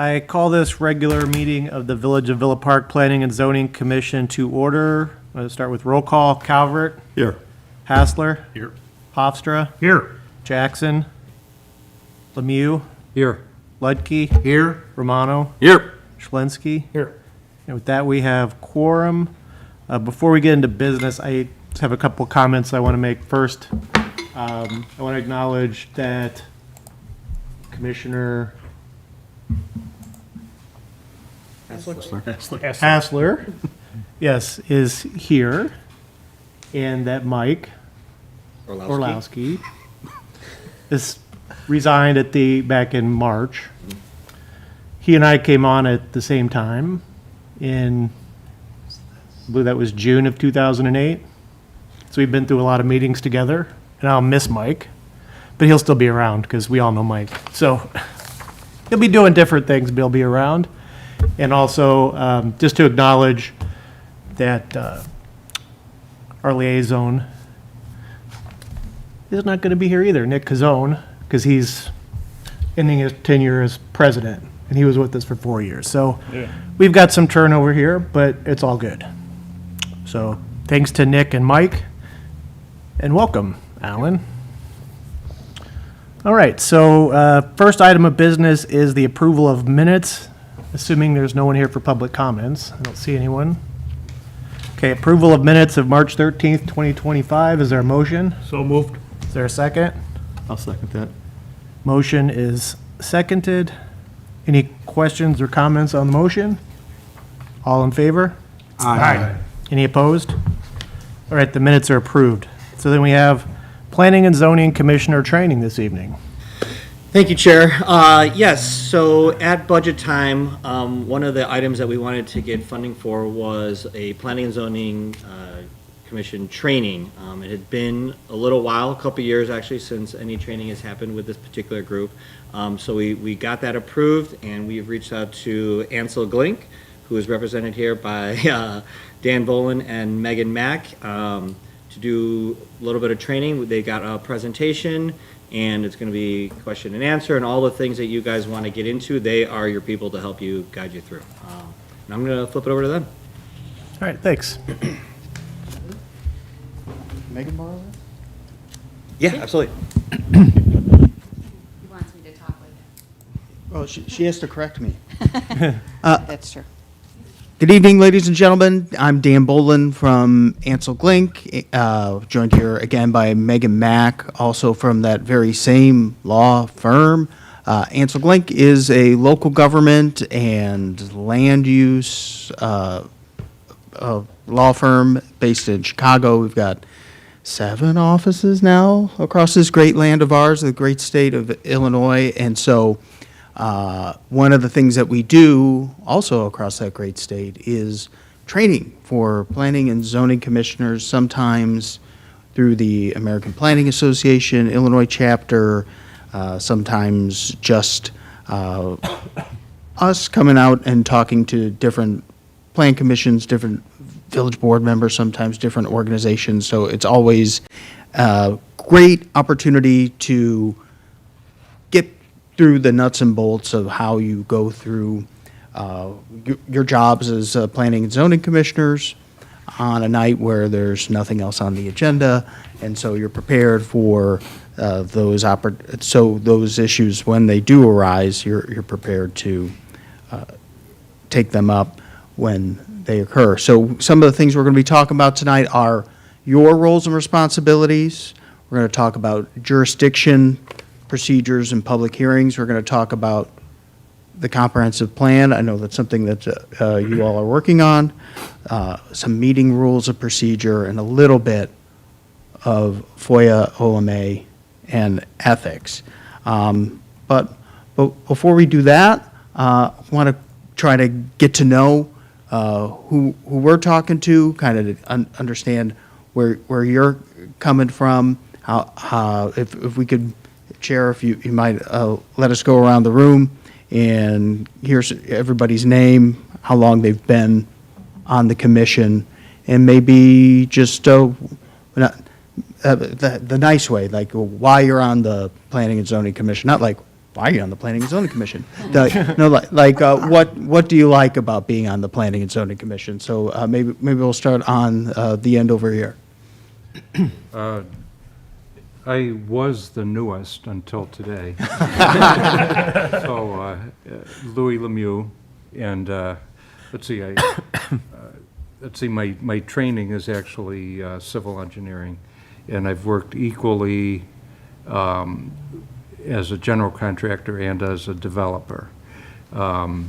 I call this regular meeting of the Village of Villa Park Planning and Zoning Commission to order. I'm going to start with roll call. Calvert. Here. Hassler. Here. Hofstra. Here. Jackson. Lemieux. Here. Ludke. Here. Romano. Here. Schlinsky. Here. And with that, we have quorum. Before we get into business, I just have a couple comments I want to make. First, I want to acknowledge that Commissioner Hassler, yes, is here, and that Mike Orlowski is resigned back in March. He and I came on at the same time in, I believe that was June of 2008. So we've been through a lot of meetings together, and I'll miss Mike, but he'll still be around because we all know Mike. So he'll be doing different things, but he'll be around. And also, just to acknowledge that our liaison is not going to be here either, Nick Cazone, because he's ending his tenure as president, and he was with us for 4 years. So we've got some turnover here, but it's all good. So thanks to Nick and Mike, and welcome, Alan. All right, so first item of business is the approval of minutes, assuming there's no one here for public comments. I don't see anyone. Okay, approval of minutes of March 13th, 2025. Is there a motion? So moved. Is there a second? I'll second that. Motion is seconded. Any questions or comments on the motion? All in favor? Aye. Any opposed? All right, the minutes are approved. So then we have Planning and Zoning Commissioner training this evening. Thank you, Chair. Yes, so at budget time, one of the items that we wanted to get funding for was a Planning and Zoning Commission training. It had been a little while, a couple years actually, since any training has happened with this particular group. So we got that approved, and we've reached out to Ansel Glink, who is represented here by Dan Bolin and Megan Mack, to do a little bit of training. They got a presentation, and it's going to be question and answer, and all the things that you guys want to get into, they are your people to help you, guide you through. And I'm going to flip it over to them. All right, thanks. Megan borrow that? Yeah, absolutely. He wants me to talk like Oh, she has to correct me. that. That's true. Good evening, ladies and gentlemen. I'm Dan Bolin from Ansel Glink, joined here again by Megan Mack, also from that very same law firm. Ansel Glink is a local government and land use law firm based in Chicago. We've got 7 offices now across this great land of ours, the great state of Illinois. And so one of the things that we do also across that great state is training for planning and zoning commissioners, sometimes through the American Planning Association, Illinois chapter, sometimes just us coming out and talking to different plan commissions, different village board members, sometimes different organizations. So it's always a great opportunity to get through the nuts and bolts of how you go through your jobs as planning and zoning commissioners on a night where there's nothing else on the agenda, and so you're prepared for those issues when they do arise. You're prepared to take them up when they occur. So some of the things we're going to be talking about tonight are your roles and responsibilities. We're going to talk about jurisdiction, procedures, and public hearings. We're going to talk about the comprehensive plan. I know that's something that you all are working on. Some meeting rules of procedure, and a little bit of FOIA, OMA, and ethics. But before we do that, I want to try to get to know who we're talking to, kind of understand where you're coming from. How if we could, Chair, if you might let us go around the room and hear everybody's name, how long they've been on the commission, and maybe just the nice way, like why you're on the Planning and Zoning Commission, not like why are you on the Planning and Zoning Commission? What do you like about being on the Planning and Zoning Commission? So maybe we'll start on the end over here. I was the newest until today. So, Louis Lemieux, and, let's see, my training is actually civil engineering, and I've worked equally as a general contractor and as a developer. Well,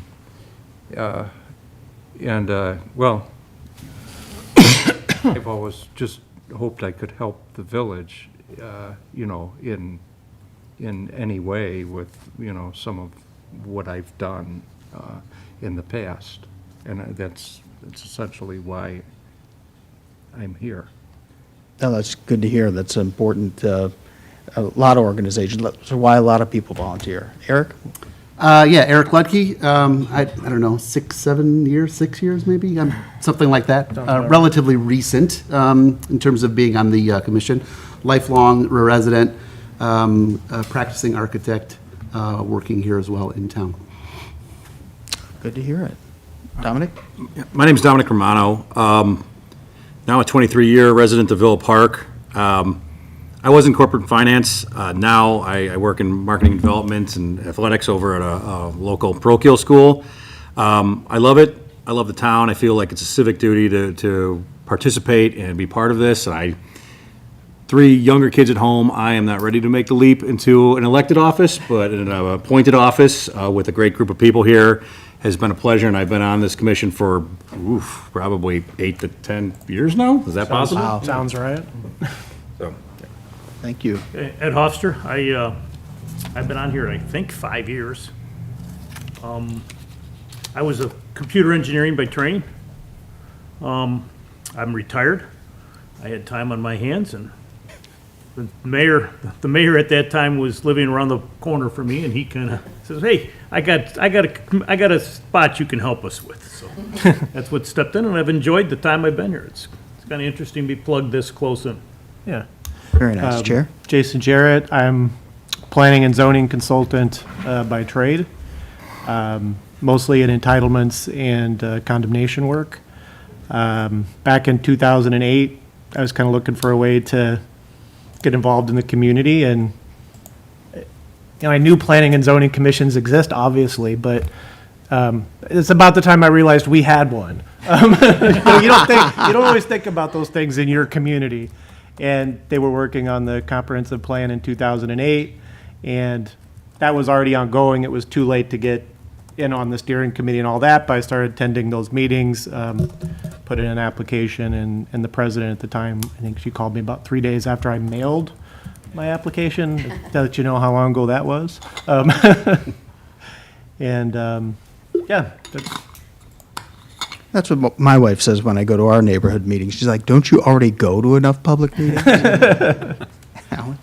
I've always just hoped I could help the village, in any way with, some of what I've done in the past. And that's essentially why I'm here. Oh, that's good to hear. That's important. A lot of organizations, so why a lot of people volunteer. Eric? Yeah, Eric Ludke, I don't know, 6 years maybe, something like that. Relatively recent in terms of being on the commission. Lifelong resident, practicing architect, working here as well in town. Good to hear it. Dominic? My name's Dominic Romano. Now a 23-year resident of Villa Park. I was in corporate finance. Now I work in marketing and development and athletics over at a local parochial school. I love it. I love the town. I feel like it's a civic duty to participate and be part of this. And 3 younger kids at home. I am not ready to make the leap into an elected office, but in an appointed office with a great group of people here has been a pleasure. And I've been on this commission for probably 8 to 10 years now. Is that possible? Sounds right. So. Thank you. Ed Hofster, I've been on here, I think, 5 years. I was a computer engineering by training. I'm retired. I had time on my hands, and the mayor at that time was living around the corner from me, and he kind of says, "Hey, I got a spot you can help us with." So that's what stepped in, and I've enjoyed the time I've been here. It's kind of interesting to be plugged this close in. Yeah. Very nice. Chair? Jason Jarrett. I'm planning and zoning consultant by trade, mostly in entitlements and condemnation work. Back in 2008, I was kind of looking for a way to get involved in the community, and I knew planning and zoning commissions exist, obviously, but it's about the time I realized we had one. You don't always think about those things in your community. And they were working on the comprehensive plan in 2008, and that was already ongoing. It was too late to get in on the steering committee and all that, but I started attending those meetings, put in an application, and the president at the time, I think she called me about 3 days after I mailed my application, to let you know how long ago that was. Yeah, That's what my wife says when I go to our neighborhood meetings. She's like, don't you already go to enough public meetings? Alan?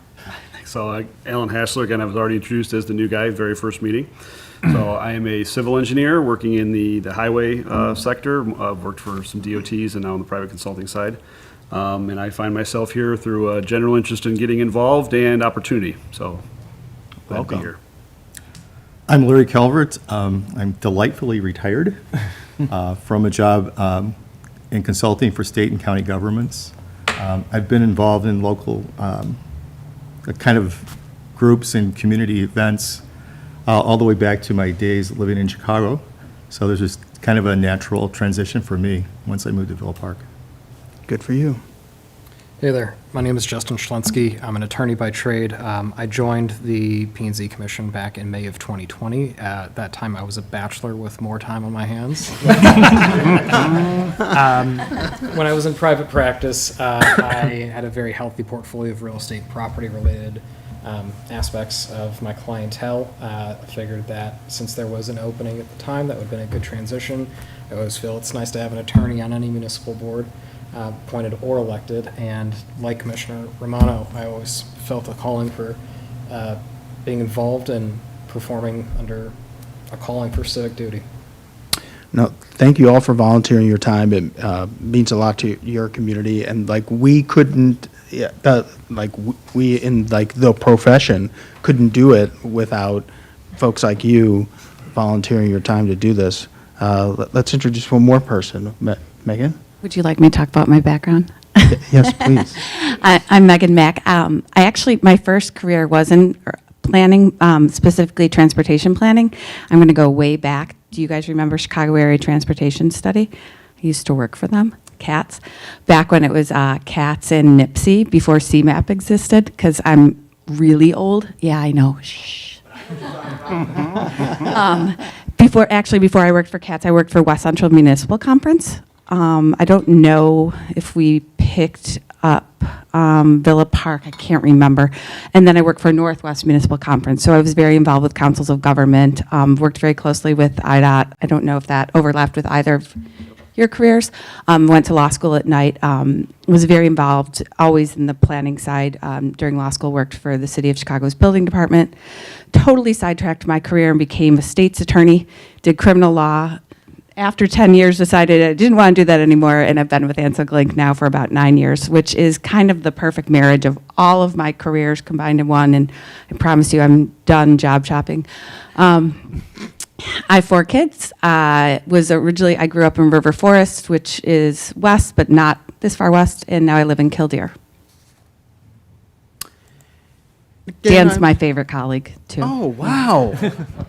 So Alan Hassler, again, I was already introduced as the new guy, very first meeting. So I am a civil engineer working in the highway sector. I've worked for some DOTs and now on the private consulting side. And I find myself here through a general interest in getting involved and opportunity. So glad to be here. I'm Larry Calvert. I'm delightfully retired from a job in consulting for state and county governments. I've been involved in local kind of groups and community events all the way back to my days living in Chicago. So there's just kind of a natural transition for me once I moved to Villa Park. Good for you. Hey there, my name is Justin Schlensky. I'm an attorney by trade. I joined the P&Z Commission back in May of 2020. At that time, I was a bachelor with more time on my hands. When I was in private practice, I had a very healthy portfolio of real estate and property-related aspects of my clientele. I figured that since there was an opening at the time, that would have been a good transition. I always feel it's nice to have an attorney on any municipal board. Appointed or elected, and like Commissioner Romano, I always felt a calling for being involved and performing under a calling for civic duty. No, thank you all for volunteering your time. It means a lot to your community, and we couldn't, we in the profession couldn't do it without folks like you volunteering your time to do this. Let's introduce one more person. Megan? Would you like me to talk about my background? Yes, please. I'm Megan Mack. My first career was in planning, specifically transportation planning. I'm going to go way back. Do you guys remember Chicago Area Transportation Study? I used to work for them, CATS, back when it was CATS and NIPSI, before CMAP existed, because I'm really old. Yeah, I know. Shh. Before I worked for CATS, I worked for West Central Municipal Conference. I don't know if we picked up Villa Park, I can't remember. And then I worked for Northwest Municipal Conference, so I was very involved with councils of government, worked very closely with IDOT. I don't know if that overlapped with either of your careers. Went to law school at night, was very involved, always in the planning side. During law school, worked for the City of Chicago's building department. Totally sidetracked my career and became a state's attorney, did criminal law. After 10 years, decided I didn't want to do that anymore, and I've been with Ansel Link now for about 9 years, which is kind of the perfect marriage of all of my careers combined in one, and I promise you I'm done job shopping. I have 4 kids. I grew up in River Forest, which is west, but not this far west, and now I live in Killdeer. Dan's my favorite colleague, too, Oh, wow.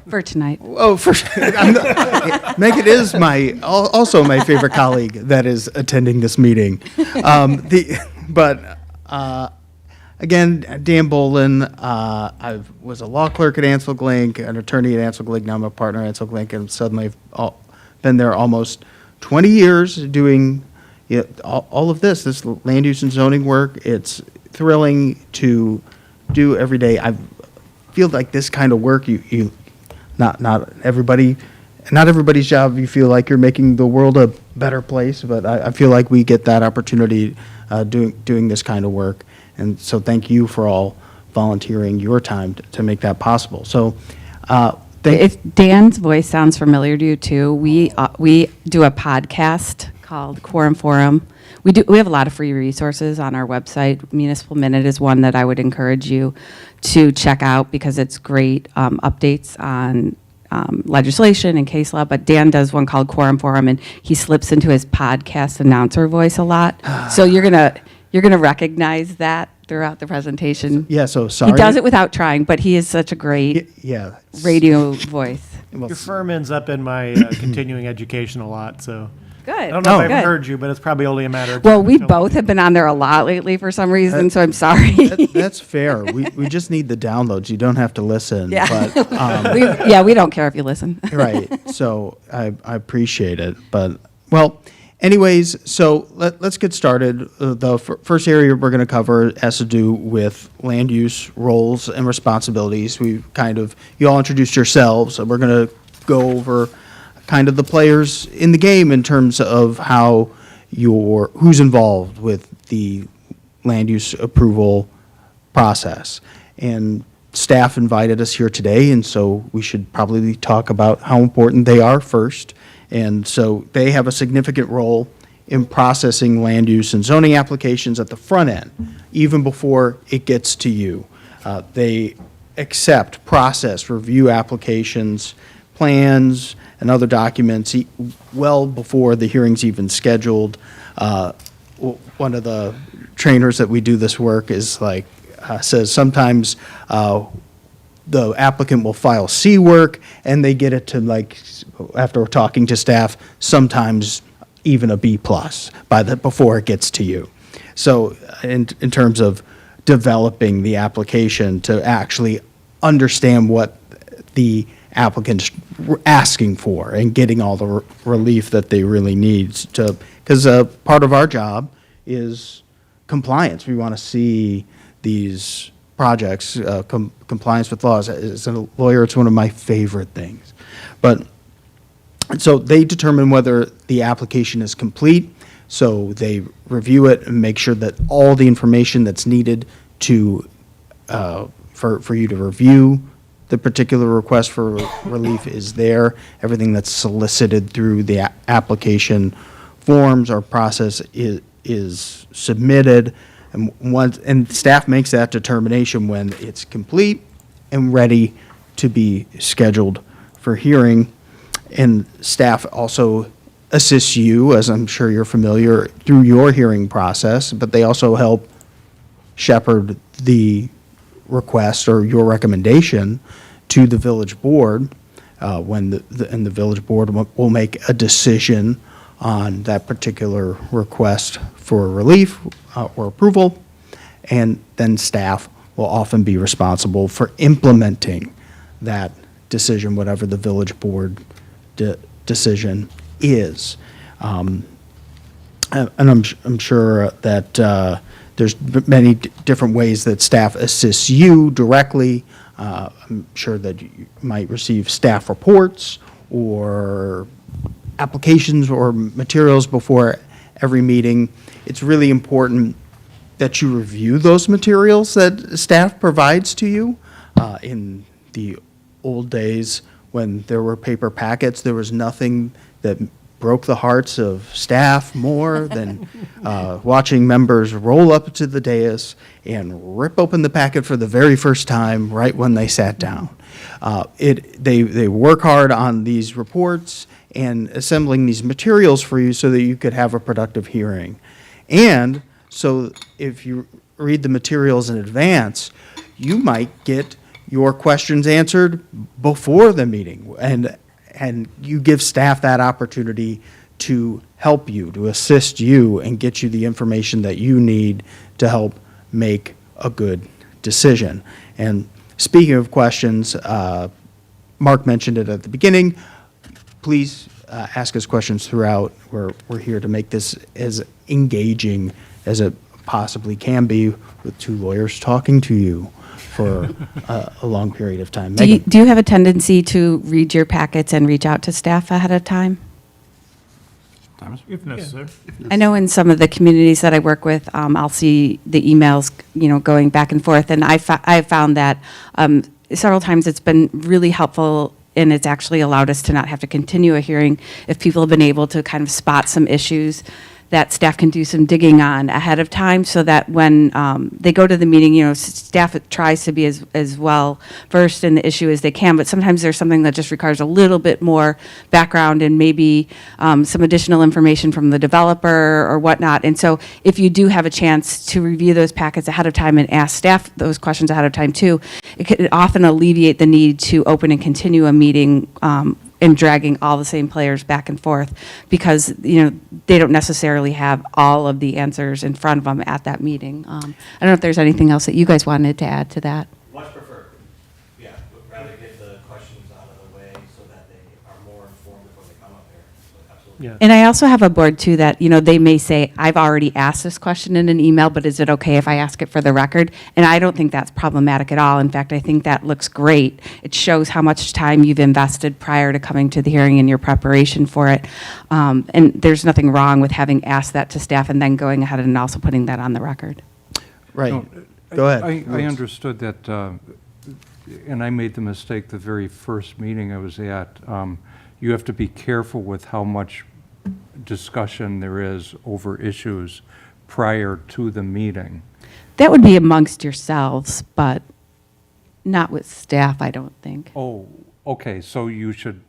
for tonight. Oh, for sure. Megan is also my favorite colleague that is attending this meeting. Again, Dan Bolin, I was a law clerk at Ansel Link, an attorney at Ansel Link, now I'm a partner at Ansel Link, and suddenly I've been there almost 20 years doing all of this land use and zoning work. It's thrilling to do every day. I feel like this kind of work, not everybody's job, you feel like you're making the world a better place, but I feel like we get that opportunity doing this kind of work. And so thank you for all volunteering your time to make that possible. So If Dan's voice sounds familiar to you too, we do a podcast called Quorum Forum. We have a lot of free resources on our website. Municipal Minute is one that I would encourage you to check out because it's great updates on legislation and case law. But Dan does one called Quorum Forum, and he slips into his podcast announcer voice a lot. So you're gonna recognize that throughout the presentation. yeah, so sorry. He does it without trying, but he is such a great Yeah. radio voice. Well, Your firm ends up in my continuing education a lot, so. Good. I don't know if I've Good. heard you, but it's probably only a matter of. Well, we time. both have been on there a lot lately for some reason, so I'm sorry. That's fair. We just need the downloads. You don't have to listen. Yeah. But, we don't care if you listen. right. So I appreciate it. But, well, anyways, so let's get started. The first area we're going to cover has to do with land use roles and responsibilities. You all introduced yourselves. So we're going to go over kind of the players in the game in terms of how who's involved with the land use approval process. And staff invited us here today, and so we should probably talk about how important they are first. And so they have a significant role in processing land use and zoning applications at the front end, even before it gets to you. They accept, process, review applications, plans, and other documents well before the hearing's even scheduled. One of the trainers that we do this work is says sometimes the applicant will file C work and they get it to after talking to staff, sometimes even a B plus before it gets to you. So in terms of developing the application to actually understand what the applicant's asking for and getting all the relief that they really need because part of our job is compliance. We want to see these projects, compliance with laws. As a lawyer, it's one of my favorite things. But so they determine whether the application is complete. So they review it and make sure that all the information that's needed for you to review the particular request for relief is there. Everything that's solicited through the application forms or process is submitted. And staff makes that determination when it's complete and ready to be scheduled for hearing. And staff also assists you, as I'm sure you're familiar, through your hearing process, but they also help shepherd the request or your recommendation to the village board, when and the village board will make a decision on that particular request for relief or approval, and then staff will often be responsible for implementing that decision, whatever the village board decision is. And I'm sure that there's many different ways that staff assists you directly. I'm sure that you might receive staff reports or applications or materials before every meeting. It's really important that you review those materials that staff provides to you. In the old days, when there were paper packets, there was nothing that broke the hearts of staff more than watching members roll up to the dais and rip open the packet for the very first time right when they sat down. They work hard on these reports and assembling these materials for you so that you could have a productive hearing. And so if you read the materials in advance, you might get your questions answered before the meeting, and you give staff that opportunity to help you, to assist you, and get you the information that you need to help make a good decision. And speaking of questions, Mark mentioned it at the beginning. Please ask us questions throughout. We're here to make this as engaging as it possibly can be, with two lawyers talking to you for a long period of time. Do you, Megan? do you have a tendency to read your packets and reach out to staff ahead of time? Thomas? If necessary. I know in some of the communities that I work with, I'll see the emails, going back and forth, and I've found that several times it's been really helpful, and it's actually allowed us to not have to continue a hearing if people have been able to kind of spot some issues that staff can do some digging on ahead of time, so that when they go to the meeting, staff tries to be as well versed in the issue as they can, but sometimes there's something that just requires a little bit more background and maybe some additional information from the developer or whatnot. And so if you do have a chance to review those packets ahead of time and ask staff those questions ahead of time too, it could often alleviate the need to open and continue a meeting and dragging all the same players back and forth, because they don't necessarily have all of the answers in front of them at that meeting. I don't know if there's anything else that you guys wanted to add to that. Much preferred. Yeah, would rather get the questions out of the way so that they are more informed before they come up here. So absolutely. Yeah. And I also have a board too that, they may say, I've already asked this question in an email, but is it okay if I ask it for the record? And I don't think that's problematic at all. In fact, I think that looks great. It shows how much time you've invested prior to coming to the hearing and your preparation for it. And there's nothing wrong with having asked that to staff and then going ahead and also putting that on the record. Right. No, Go ahead. I understood that, and I made the mistake the very first meeting I was at. You have to be careful with how much discussion there is over issues prior to the meeting. That would be amongst yourselves, but not with staff, I don't think. Oh, okay, so you should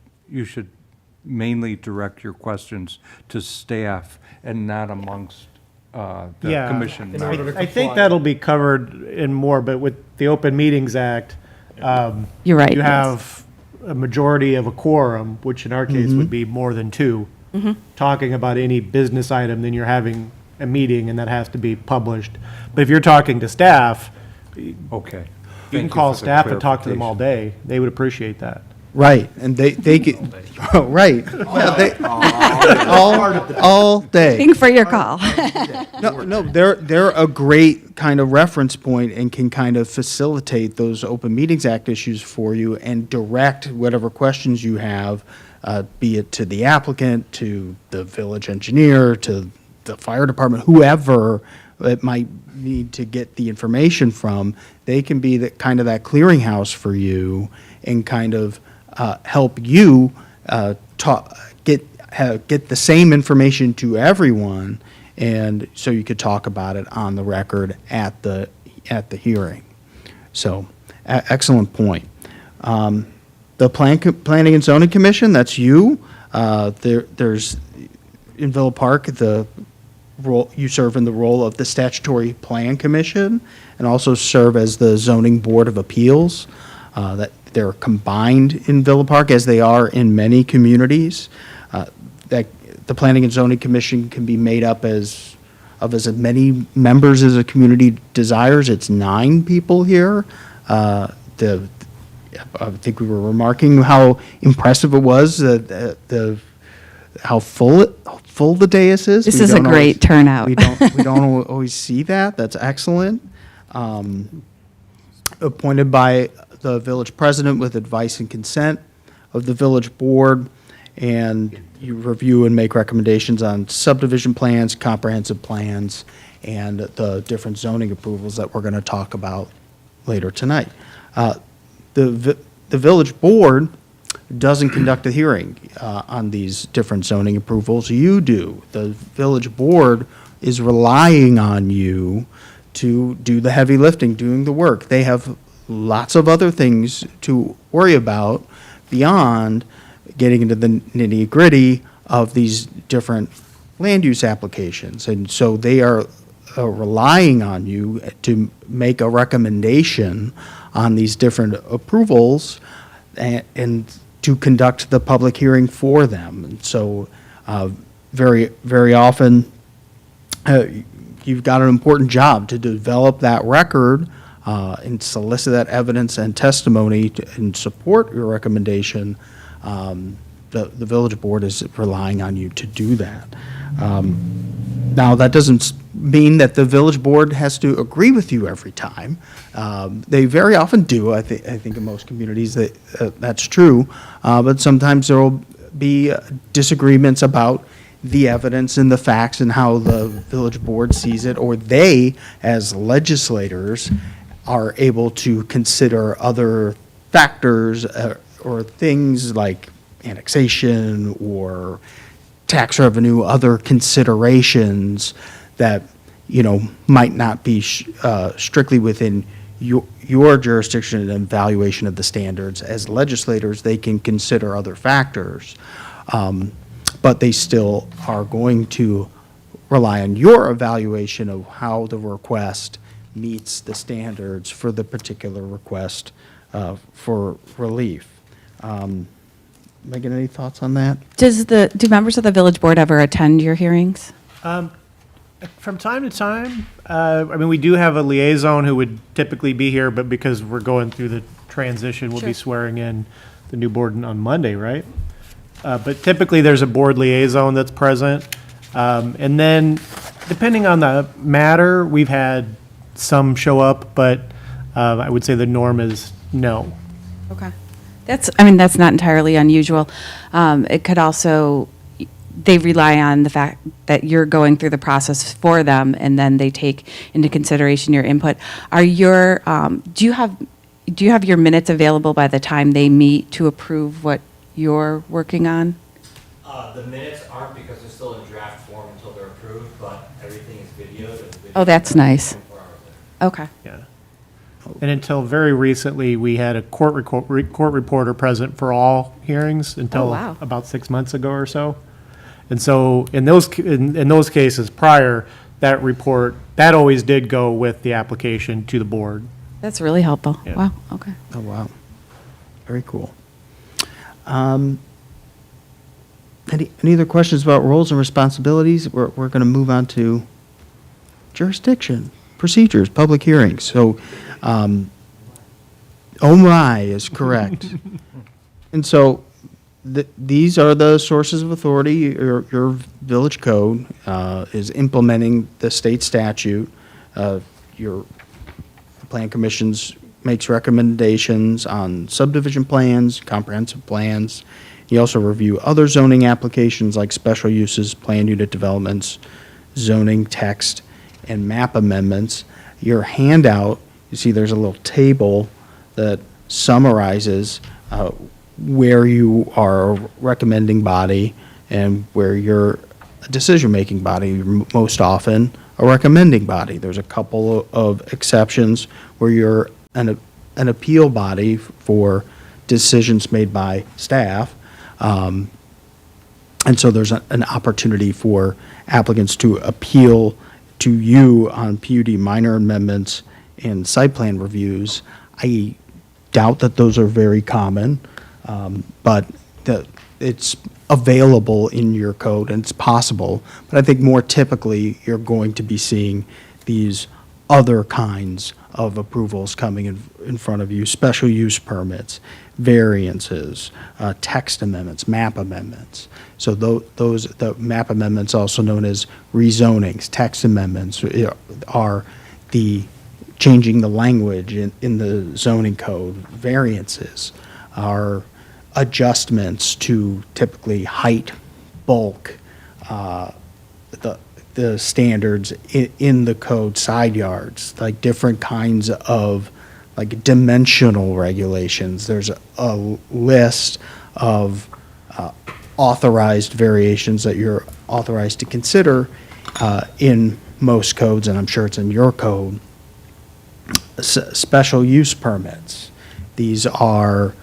mainly direct your questions to staff and not amongst the Yeah. commission I members. I think that'll be covered in more, but with the Open Meetings Act, You're right. you yes. have a majority of a quorum, which in our case would be more than two, talking about any business item, then you're having a meeting and that has to be published. But if you're talking to staff, Okay. you can call staff and talk to them all day. They would appreciate that. Right, and they get, oh, right. Yeah, they, all day. Thank for your call. No, they're a great kind of reference point and can kind of facilitate those Open Meetings Act issues for you and direct whatever questions you have, be it to the applicant, to the village engineer, to the fire department, whoever it might need to get the information from. They can be that clearinghouse for you and kind of help you get the same information to everyone, and so you could talk about it on the record at the hearing. So, excellent point. The Planning and Zoning Commission, that's you. There's, in Villa Park, the role, you serve in the role of the Statutory Plan Commission and also serve as the Zoning Board of Appeals. That they're combined in Villa Park, as they are in many communities. That the Planning and Zoning Commission can be made up of as many members as a community desires. It's 9 people here. I think we were remarking how impressive it was, how full the dais is. This We is a don't always- great turnout. We don't always see that. That's excellent. Appointed by the village president with advice and consent of the village board, and you review and make recommendations on subdivision plans, comprehensive plans, and the different zoning approvals that we're going to talk about later tonight. The village board doesn't conduct a hearing on these different zoning approvals. You do. The village board is relying on you to do the heavy lifting, doing the work. They have lots of other things to worry about beyond getting into the nitty-gritty of these different land use applications. And so they are relying on you to make a recommendation on these different approvals and to conduct the public hearing for them. And so very, very often, you've got an important job to develop that record and solicit that evidence and testimony and support your recommendation. The village board is relying on you to do that. Now, that doesn't mean that the village board has to agree with you every time. They very often do. I think in most communities that's true. But sometimes there will be disagreements about the evidence and the facts and how the village board sees it, or they, as legislators, are able to consider other factors or things like annexation or tax revenue, other considerations that, might not be strictly within your jurisdiction and evaluation of the standards. As legislators, they can consider other factors, but they still are going to rely on your evaluation of how the request meets the standards for the particular request for relief. Megan, any thoughts on that? Do members of the village board ever attend your hearings? From time to time, we do have a liaison who would typically be here, but because we're going through the transition, we'll be swearing in the new board on Monday, right? But typically, there's a board liaison that's present. And then, depending on the matter, we've had some show up, but I would say the norm is no. Okay. That's not entirely unusual. It could also, they rely on the fact that you're going through the process for them, and then they take into consideration your input. Do you have your minutes available by the time they meet to approve what you're working on? The minutes aren't, because they're still in draft form until they're approved, but everything is videoed. Oh, that's nice. 24 hours later. Okay. Yeah. And until very recently, we had a court reporter present for all hearings until wow. about 6 months ago or so. And so in those cases prior, that report, that always did go with the application to the board. That's really helpful. Yeah. Wow, okay. Oh, wow. Very cool. Any other questions about roles and responsibilities? We're going to move on to jurisdiction, procedures, public hearings. So, oh my is correct. And so these are the sources of authority. Your village code is implementing the state statute. Your plan commissions makes recommendations on subdivision plans, comprehensive plans. You also review other zoning applications like special uses, plan unit developments, zoning text, and map amendments. Your handout, you see there's a little table that summarizes where you are a recommending body and where you're a decision-making body. You're most often a recommending body. There's a couple of exceptions where you're an appeal body for decisions made by staff. And so there's an opportunity for applicants to appeal to you on PUD minor amendments and site plan reviews. I doubt that those are very common, but it's available in your code and it's possible. But I think more typically, you're going to be seeing these other kinds of approvals coming in front of you, special use permits, variances, text amendments, map amendments. So the map amendments, also known as rezonings, text amendments, are the changing the language in the zoning code. Variances are adjustments to typically height, bulk, the standards in the code, side yards, like different kinds of like dimensional regulations. There's a list of authorized variations that you're authorized to consider in most codes, and I'm sure it's in your code. Special use permits. These are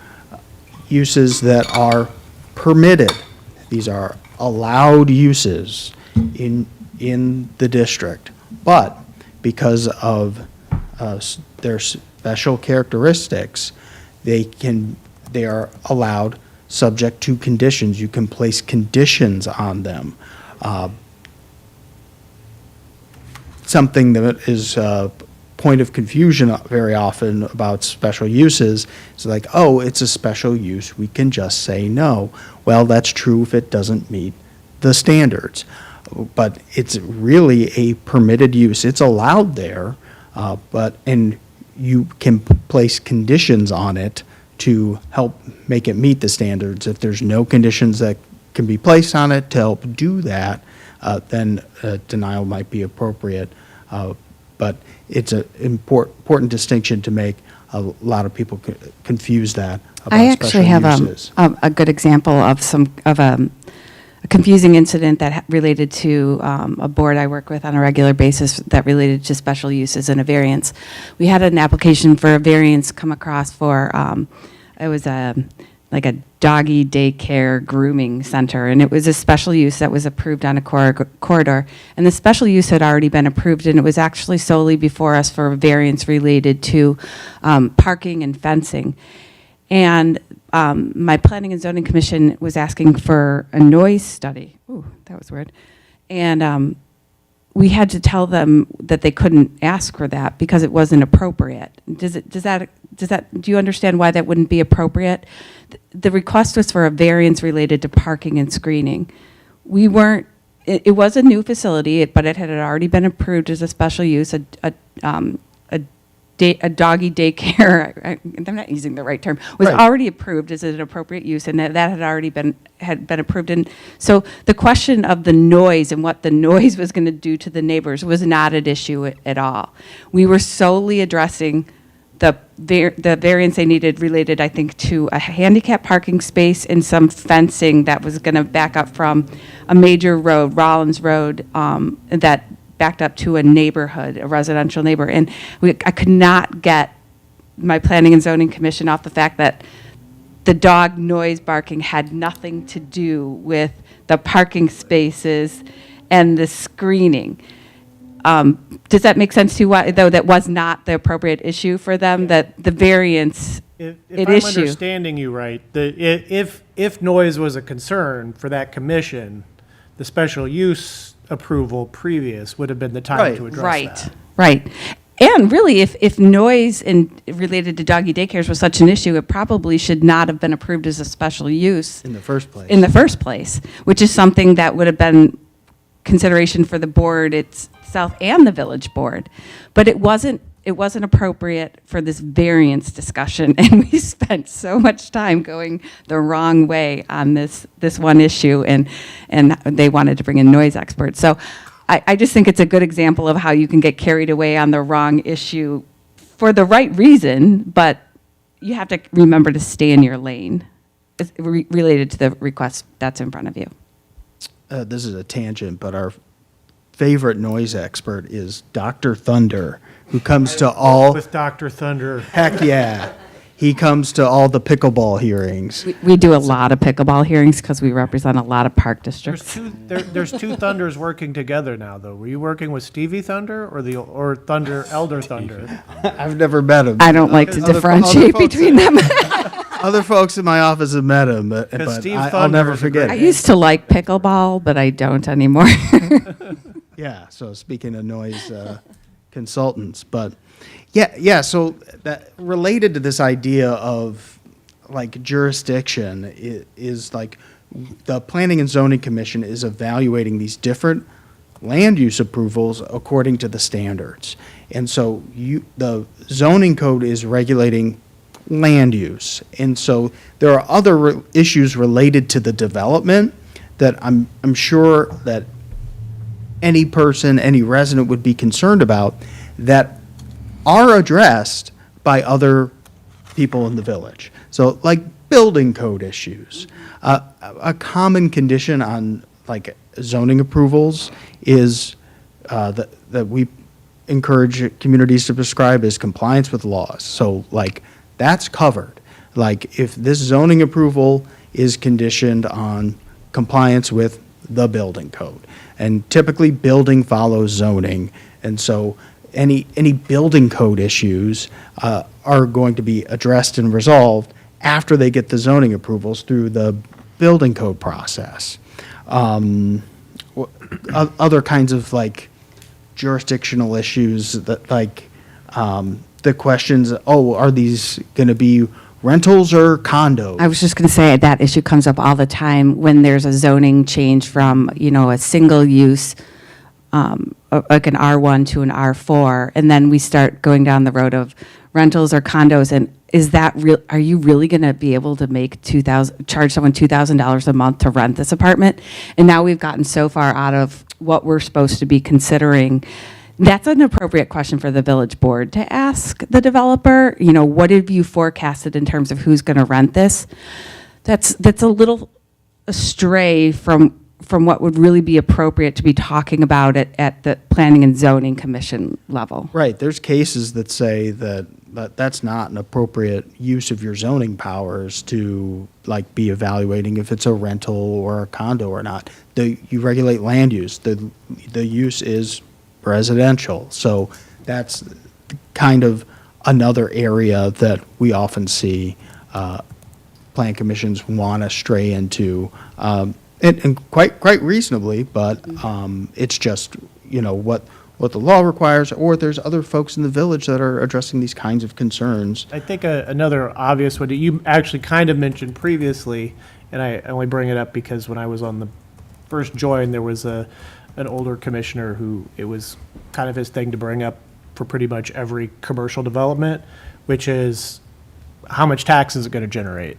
uses that are permitted. These are allowed uses in the district, but because of their special characteristics, they are allowed subject to conditions. You can place conditions on them. Something that is a point of confusion very often about special uses is like, oh, it's a special use, we can just say no. Well, that's true if it doesn't meet the standards. But it's really a permitted use. It's allowed there, and you can place conditions on it to help make it meet the standards. If there's no conditions that can be placed on it to help do that, then denial might be appropriate. But it's an important distinction to make. A lot of people confuse that about I actually have a good example of a confusing incident that refulated to a board I work with on a regular basis that related to special uses and a variance. We had an application for a variance come across for, it was like a doggy daycare grooming center, and it was a special use that was approved on a corridor. And the special use had already been approved, and it was actually solely before us for a variance related to parking and fencing. And my Planning and Zoning Commission was asking for a noise study. Ooh, that was weird. And we had to tell them that they couldn't ask for that because it wasn't appropriate. Do you understand why that wouldn't be appropriate? The request was for a variance related to parking and screening. We weren't, it was a new facility, but it had already been approved as a special use, a doggy daycare, I'm not using the right term, was already approved as an appropriate use, and that had already been approved. And so the question of the noise and what the noise was going to do to the neighbors was not at issue at all. We were solely addressing the variance they needed related, I think, to a handicap parking space and some fencing that was going to back up from a major road, Rollins Road, that backed up to a neighborhood, a residential neighbor. And I could not get my Planning and Zoning Commission off the fact that the dog noise barking had nothing to do with the parking spaces and the screening. Does that make sense to you, though that was not the appropriate issue for them, that the variance If at I'm issue? understanding you right, if noise was a concern for that commission, the special use approval previous would have been the time to address that. Right. And really, if noise related to doggy daycares was such an issue, it probably should not have been approved as a special use in the first place. in the first place, which is something that would have been consideration for the board itself and the village board. But it wasn't appropriate for this variance discussion, and we spent so much time going the wrong way on this one issue, and they wanted to bring in noise experts. So I just think it's a good example of how you can get carried away on the wrong issue for the right reason, but you have to remember to stay in your lane related to the request that's in front of you. This is a tangent, but our favorite noise expert is Dr. Thunder, who comes to all. With Dr. Thunder. Heck yeah. he comes to all the pickleball hearings. We do a lot of pickleball hearings because we represent a lot of park There's districts. there's two Thunders working together now, though. Were you working with Stevie Thunder or Thunder, Elder Thunder? I've never met him. I don't like to Other- differentiate other folks- between them. Other folks in my office have met him, but Steve I'll Thunder never is a forget. I used to like pickleball, but I don't anymore. Yeah, so speaking of noise consultants, but yeah, so that related to this idea of like jurisdiction is like the Planning and Zoning Commission is evaluating these different land use approvals according to the standards. And so the zoning code is regulating land use. And so there are other issues related to the development that I'm sure that any person, any resident would be concerned about that are addressed by other people in the village. So like building code issues. A common condition on like zoning approvals is that we encourage communities to prescribe is compliance with laws. So like that's covered. Like if this zoning approval is conditioned on compliance with the building code. And typically building follows zoning. And so any building code issues are going to be addressed and resolved after they get the zoning approvals through the building code process. Other kinds of like jurisdictional issues that like the questions, are these going to be rentals or condos? I was just going to say that issue comes up all the time when there's a zoning change from, a single use, like an R1 to an R4, and then we start going down the road of rentals or condos. And is that real? Are you really going to be able to make charge someone $2,000 a month to rent this apartment? And now we've gotten so far out of what we're supposed to be considering. That's an appropriate question for the village board to ask the developer. What have you forecasted in terms of who's going to rent this? That's a little astray from what would really be appropriate to be talking about it at the Planning and Zoning Commission level. Right, there's cases that say that that's not an appropriate use of your zoning powers to like be evaluating if it's a rental or a condo or not. You regulate land use. The use is residential. So that's kind of another area that we often see plan commissions want to stray into, and quite reasonably, but it's just, what the law requires, or there's other folks in the village that are addressing these kinds of concerns. I think another obvious one that you actually kind of mentioned previously, and I only bring it up because when I was on the first join, there was an older commissioner who it was kind of his thing to bring up for pretty much every commercial development, which is how much tax is it going to generate?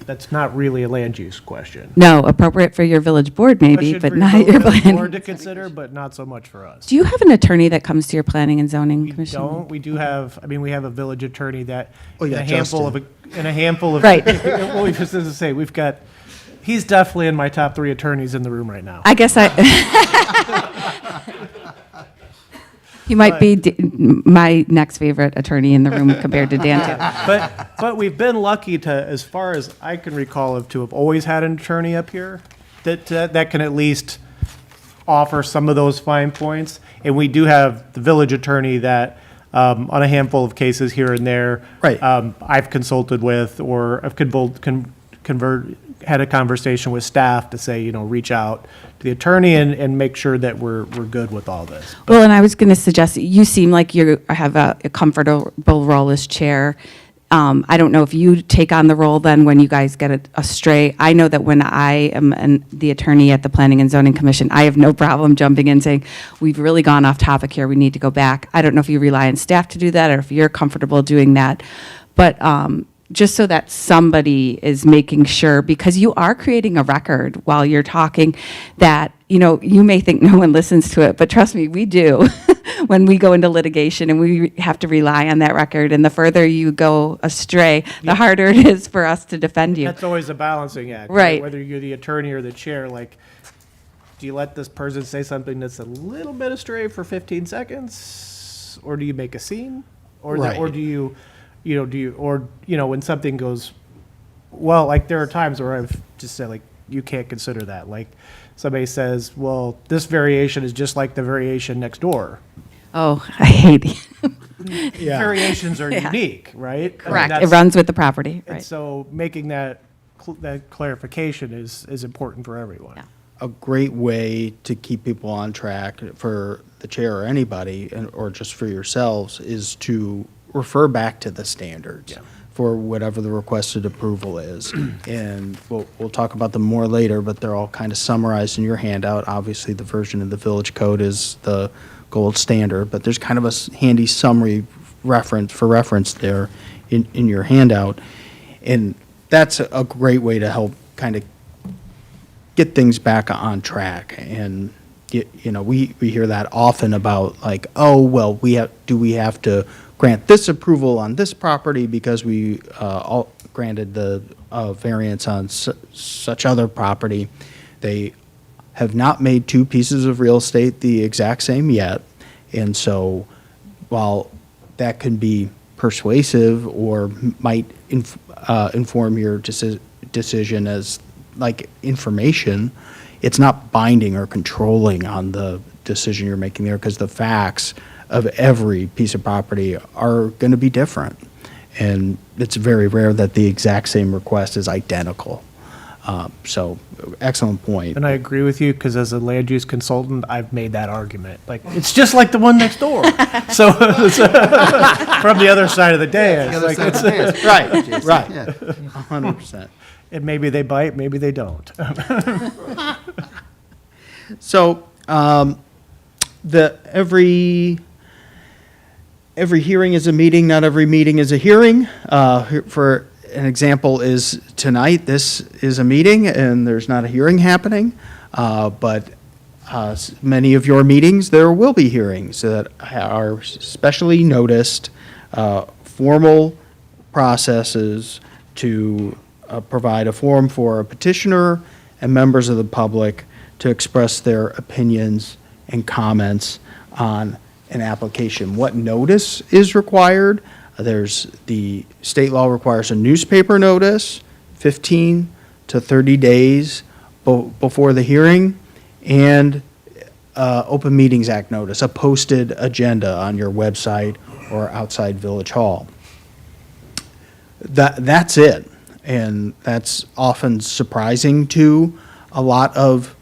That's not really a land use question. No, appropriate for your village board maybe, Question but for not your village planning. board to consider, but not so much for us. Do you have an attorney that comes to your Planning and Zoning We Commission? don't. We do have. we have a village attorney that Oh, yeah, in a handful of. Right. Well, we just to say we've got. He's definitely in my top 3 attorneys in the room right now. I guess he might be my next favorite attorney in the room compared to Dan too. But we've been lucky to, as far as I can recall, to have always had an attorney up here that can at least offer some of those fine points. And we do have the village attorney that, on a handful of cases here and there, Right. I've consulted with, or I've had a conversation with staff to say, reach out to the attorney and make sure that we're good with all this. Well, and I was going to suggest, you seem like you have a comfortable role as chair. I don't know if you take on the role then when you guys get a stray. I know that when I am the attorney at the Planning and Zoning Commission, I have no problem jumping in saying, we've really gone off topic here, we need to go back. I don't know if you rely on staff to do that or if you're comfortable doing that. But just so that somebody is making sure, because you are creating a record while you're talking that, you may think no one listens to it, but trust me, we do when we go into litigation and we have to rely on that record. And the further you go astray, the harder it is for us to defend you. That's always a balancing act. Right. Whether you're the attorney or the chair, like, do you let this person say something that's a little bit astray for 15 seconds? Or do you make a scene? Or Right. or do you, when something goes, well, like there are times where I've just said, like, you can't consider that. Like, somebody says, well, this variation is just like the variation next door. Oh, I hate it. Variations are Yeah. unique, right? I mean, Correct. It that's- runs with the property, And right? so making that clarification is important for everyone. Yeah. A great way to keep people on track for the chair or anybody, or just for yourselves, is to refer back to the standards Yeah. for whatever the requested approval is. And we'll talk about them more later, but they're all kind of summarized in your handout. Obviously, the version of the village code is the gold standard, but there's kind of a handy summary reference there in your handout. And that's a great way to help kind of get things back on track. And, we hear that often about like, oh, well, do we have to grant this approval on this property because we all granted the variance on such other property? They have not made two pieces of real estate the exact same yet. And so while that can be persuasive or might inform your decision as like information, it's not binding or controlling on the decision you're making there, because the facts of every piece of property are going to be different. And it's very rare that the exact same request is identical. So, excellent point. And I agree with you, because as a land use consultant, I've made that argument. Like, it's just like the one next door. So, from the other side of the dais, The other like, side of it's, the dais. Right, right, Yeah. 100%. and maybe they bite, maybe they don't. So, every hearing is a meeting, not every meeting is a hearing. For an example is tonight, this is a meeting and there's not a hearing happening. But many of your meetings, there will be hearings that are specially noticed, formal processes to provide a forum for a petitioner and members of the public to express their opinions and comments on an application. What notice is required? There's the state law requires a newspaper notice, 15 to 30 days before the hearing, and Open Meetings Act notice, a posted agenda on your website or outside Village Hall. That's it, and that's often surprising to a lot of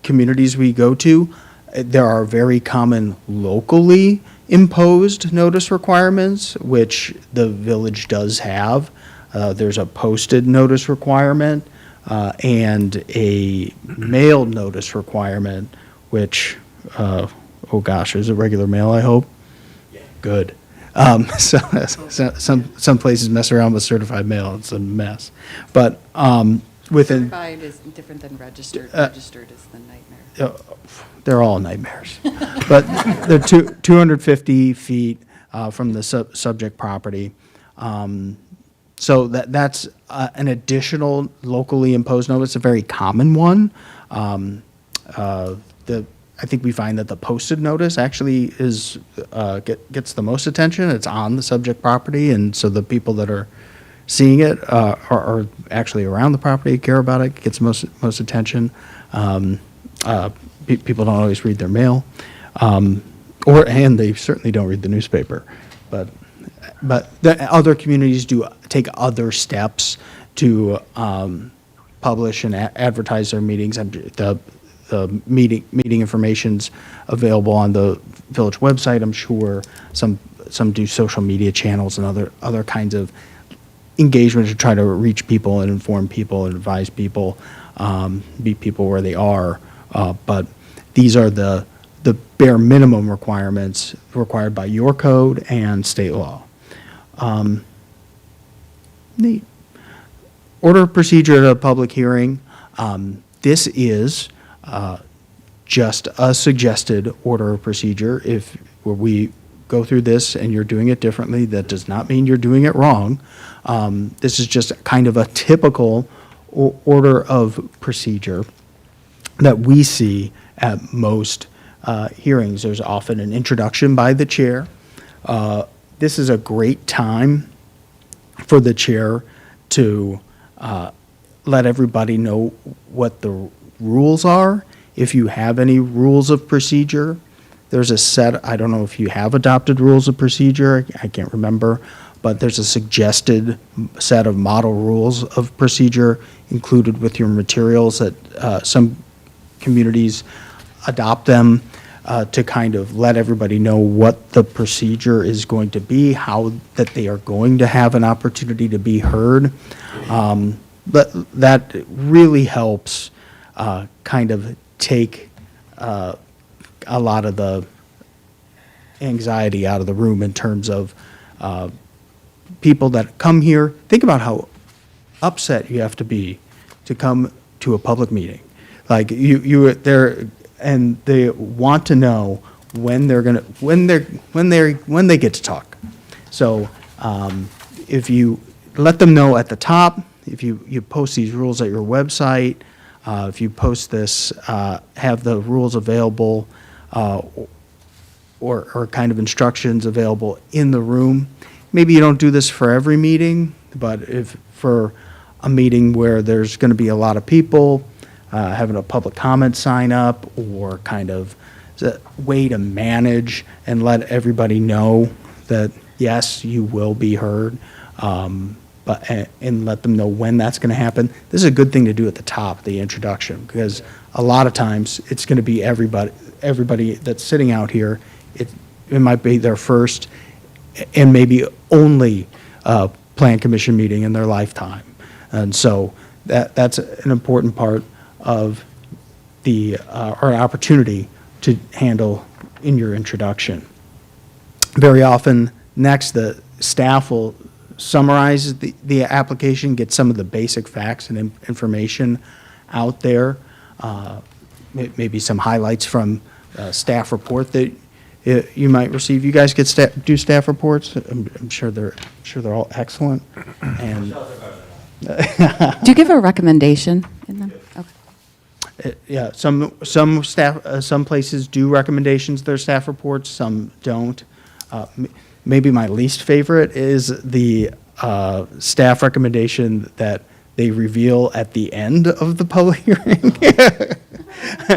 communities we go to. There are very common locally imposed notice requirements, which the village does have. There's a posted notice requirement and a mailed notice requirement, which, oh gosh, is it regular mail, I hope? Good. Some places mess around with certified mail. It's a mess. But within, Certified is different than registered. Registered is the nightmare. they're all nightmares. But they're 250 feet from the subject property. So that's an additional locally imposed notice, a very common one. I think we find that the posted notice actually gets the most attention. It's on the subject property, and so the people that are seeing it are actually around the property, care about it, gets most attention. People don't always read their mail, and they certainly don't read the newspaper. But the other communities do take other steps to publish and advertise their meetings. The meeting information's available on the village website, I'm sure. Some do social media channels and other kinds of engagement to try to reach people and inform people and advise people, meet people where they are. But these are the bare minimum requirements required by your code and state law. Neat. Order of procedure at a public hearing. This is just a suggested order of procedure. If we go through this and you're doing it differently, that does not mean you're doing it wrong. This is just kind of a typical order of procedure that we see at most hearings. There's often an introduction by the chair. this is a great time for the chair to let everybody know what the rules are. If you have any rules of procedure, there's a set, I don't know if you have adopted rules of procedure, I can't remember, but there's a suggested set of model rules of procedure included with your materials that some communities adopt them to kind of let everybody know what the procedure is going to be, how that they are going to have an opportunity to be heard. But that really helps kind of take a lot of the anxiety out of the room in terms of people that come here. Think about how upset you have to be to come to a public meeting. Like they're and they want to know when they're gonna when they get to talk. So if you let them know at the top, if you post these rules at your website, if you post this, have the rules available or kind of instructions available in the room. Maybe you don't do this for every meeting, but if for a meeting where there's going to be a lot of people, having a public comment sign up or kind of a way to manage and let everybody know that, yes, you will be heard, and let them know when that's going to happen. This is a good thing to do at the top, the introduction, because a lot of times it's going to be everybody that's sitting out here. It might be their first and maybe only plan commission meeting in their lifetime. And so that's an important part of the or opportunity to handle in your introduction. Very often, next, the staff will summarize the application, get some of the basic facts and information out there, maybe some highlights from staff report that you might receive. You guys do staff reports? I'm sure they're all excellent. And Do you give a recommendation in them? Okay. yeah, some staff, some places do recommendations, their staff reports, some don't. Maybe my least favorite is the staff recommendation that they reveal at the end of the public hearing.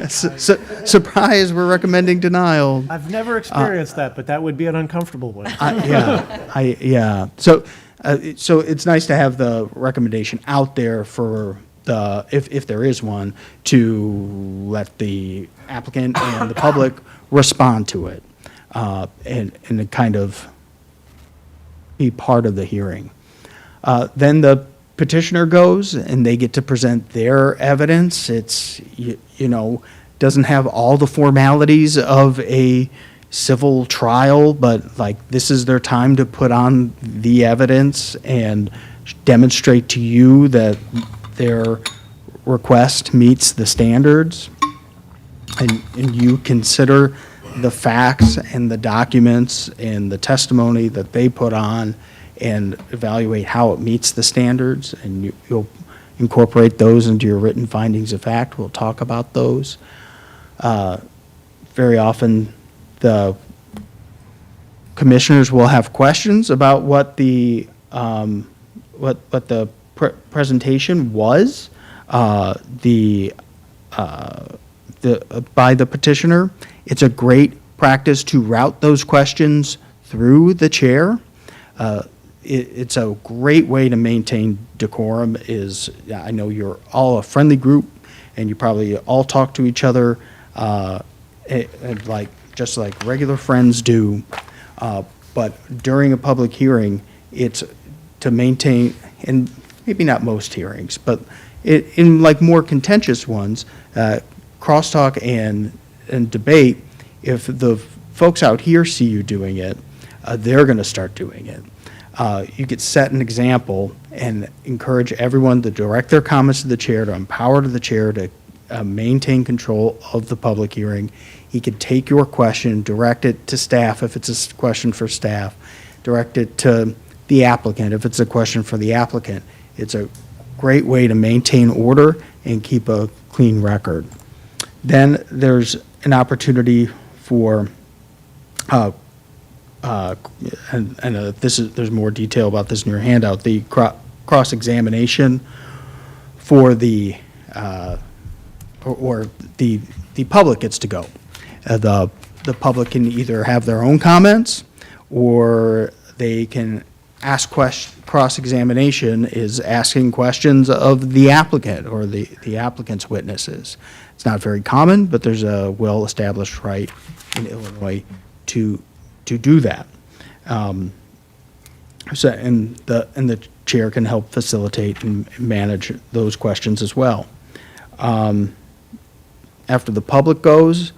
Surprise, we're recommending denial. I've never experienced that, but that would be an uncomfortable one. Yeah. So it's nice to have the recommendation out there for the, if there is one, to let the applicant and the public respond to it, and to kind of be part of the hearing. Then the petitioner goes and they get to present their evidence. It's, doesn't have all the formalities of a civil trial, but like this is their time to put on the evidence and demonstrate to you that their request meets the standards, and you consider the facts and the documents and the testimony that they put on and evaluate how it meets the standards, and you'll incorporate those into your written findings of fact. We'll talk about those. Very often, the commissioners will have questions about what the presentation was by the petitioner. It's a great practice to route those questions through the chair. It's a great way to maintain decorum. I know you're all a friendly group, and you probably all talk to each other just like regular friends do. But during a public hearing, it's to maintain, and maybe not most hearings, but in like more contentious ones, crosstalk and debate, if the folks out here see you doing it, they're going to start doing it. You could set an example and encourage everyone to direct their comments to the chair, to empower the chair to maintain control of the public hearing. He could take your question, direct it to staff if it's a question for staff, direct it to the applicant if it's a question for the applicant. It's a great way to maintain order and keep a clean record. Then there's an opportunity for there's more detail about this in your handout, the cross-examination for the, or the public gets to go. The public can either have their own comments, or they can ask cross-examination is asking questions of the applicant or the applicant's witnesses. It's not very common, but there's a well-established right in Illinois to do that. So, and the chair can help facilitate and manage those questions as well. After the public goes,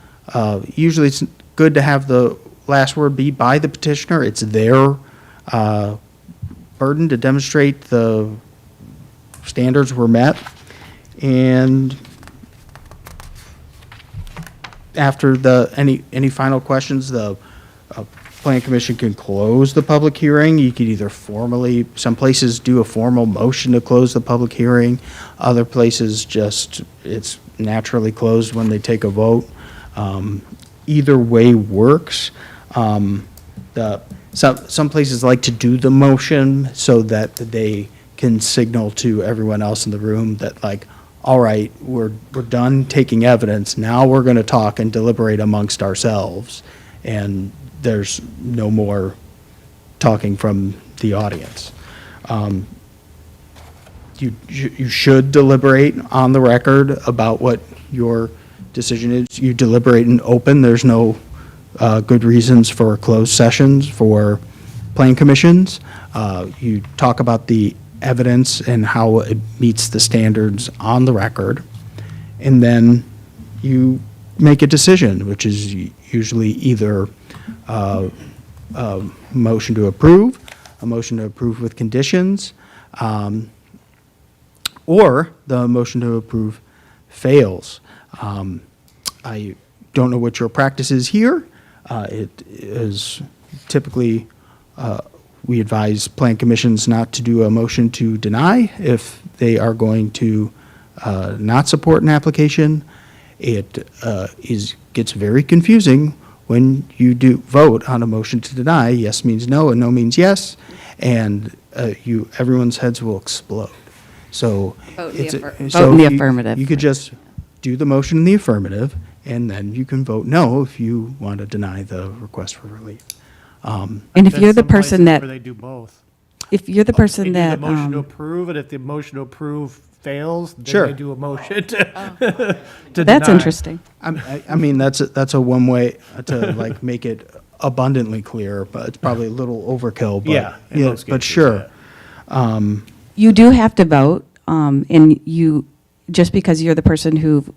usually it's good to have the last word be by the petitioner. It's their burden to demonstrate the standards were met. And after any final questions, the Plan Commission can close the public hearing. You could either formally, some places do a formal motion to close the public hearing. Other places just, it's naturally closed when they take a vote. Either way works. Some places like to do the motion so that they can signal to everyone else in the room that, like, all right, we're done taking evidence. Now we're going to talk and deliberate amongst ourselves. And there's no more talking from the audience. You should deliberate on the record about what your decision is. You deliberate in open. There's no good reasons for closed sessions for plan commissions. You talk about the evidence and how it meets the standards on the record, and then you make a decision, which is usually either a motion to approve with conditions, or the motion to approve fails. I don't know what your practice is here. It is typically, we advise plan commissions not to do a motion to deny if they are going to not support an application. It gets very confusing when you do vote on a motion to deny. Yes means no, and no means yes, and everyone's heads will explode. So Vote in the it's a- affir- so vote in the if you- affirmative. You could just do the motion in the affirmative, and then you can vote no if you want to deny the request for relief. And if There's you're the some places person that, Where they do both. if you're the They person do that, the motion to approve, and if the motion to approve fails, then Sure. they do a motion to that's deny. interesting. I mean, that's a one way to like make it abundantly clear, but it's probably a little overkill, but. Yeah, in most But cases, sure. You do have to vote, and just because you're the person who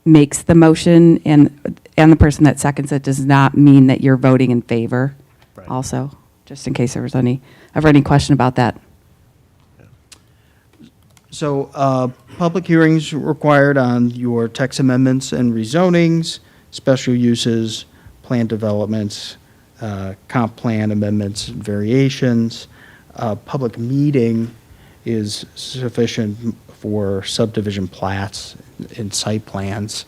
makes the motion and the person that seconds it does not mean that you're voting in favor Right. also, just in case there was any question about that. So, public hearings required on your text amendments and rezonings, special uses, plan developments, comp plan amendments, and variations. Public meeting is sufficient for subdivision plats and site plans,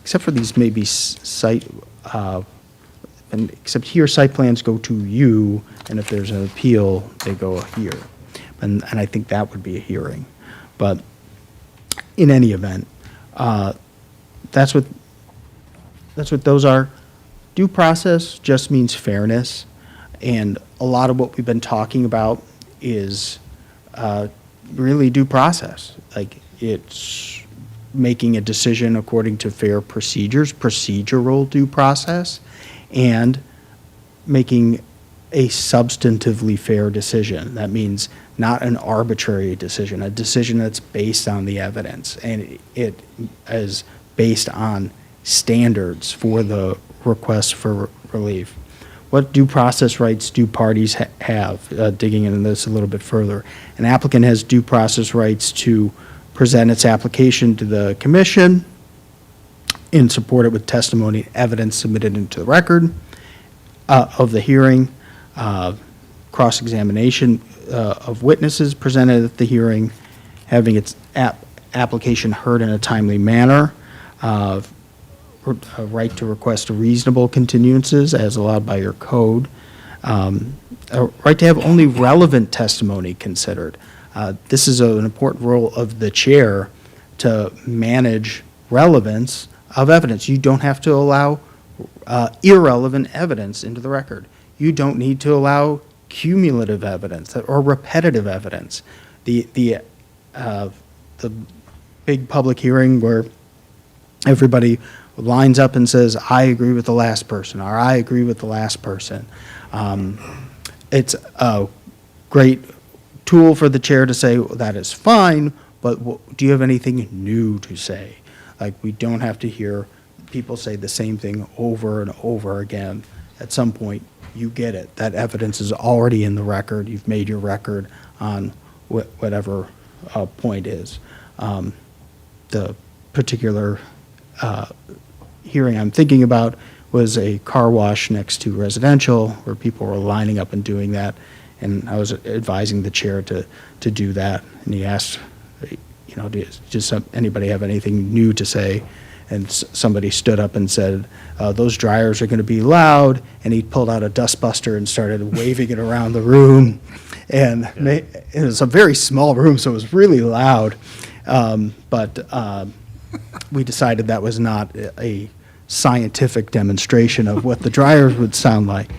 except for these maybe and except here, site plans go to you, and if there's an appeal, they go here. And I think that would be a hearing. But in any event, that's what those are. Due process just means fairness, and a lot of what we've been talking about is really due process. Like, it's making a decision according to fair procedures, procedural due process, and making a substantively fair decision. That means not an arbitrary decision, a decision that's based on the evidence, and it is based on standards for the request for relief. What due process rights do parties have? Digging into this a little bit further, an applicant has due process rights to present its application to the commission and support it with testimony, evidence submitted into the record of the hearing, cross-examination of witnesses presented at the hearing, having its application heard in a timely manner, a right to request reasonable continuances as allowed by your code, a right to have only relevant testimony considered. This is an important role of the chair to manage relevance of evidence. You don't have to allow irrelevant evidence into the record. You don't need to allow cumulative evidence or repetitive evidence. The big public hearing where everybody lines up and says, I agree with the last person, or I agree with the last person. It's a great tool for the chair to say, well, that is fine, but do you have anything new to say? Like, we don't have to hear people say the same thing over and over again. At some point, you get it. That evidence is already in the record. You've made your record on whatever point is. The particular hearing I'm thinking about was a car wash next to residential where people were lining up and doing that. And I was advising the chair to do that. And he asked, you know, does anybody have anything new to say? And somebody stood up and said, those dryers are going to be loud. And he pulled out a dustbuster and started waving it around the room. And it was a very small room, so it was really loud. But we decided that was not a scientific demonstration of what the dryers would sound like.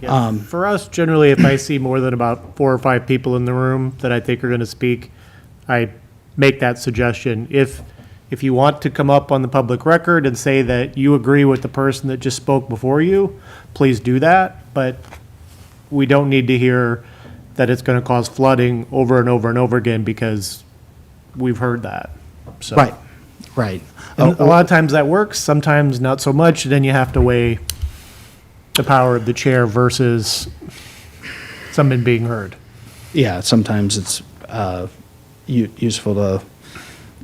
Yeah, for us, generally, if I see more than about 4 or 5 people in the room that I think are going to speak, I make that suggestion. If you want to come up on the public record and say that you agree with the person that just spoke before you, please do that. But we don't need to hear that it's going to cause flooding over and over and over again because we've heard that. So. Right. And a lot of times that works, sometimes not so much. Then you have to weigh the power of the chair versus someone being heard. Yeah, sometimes it's useful to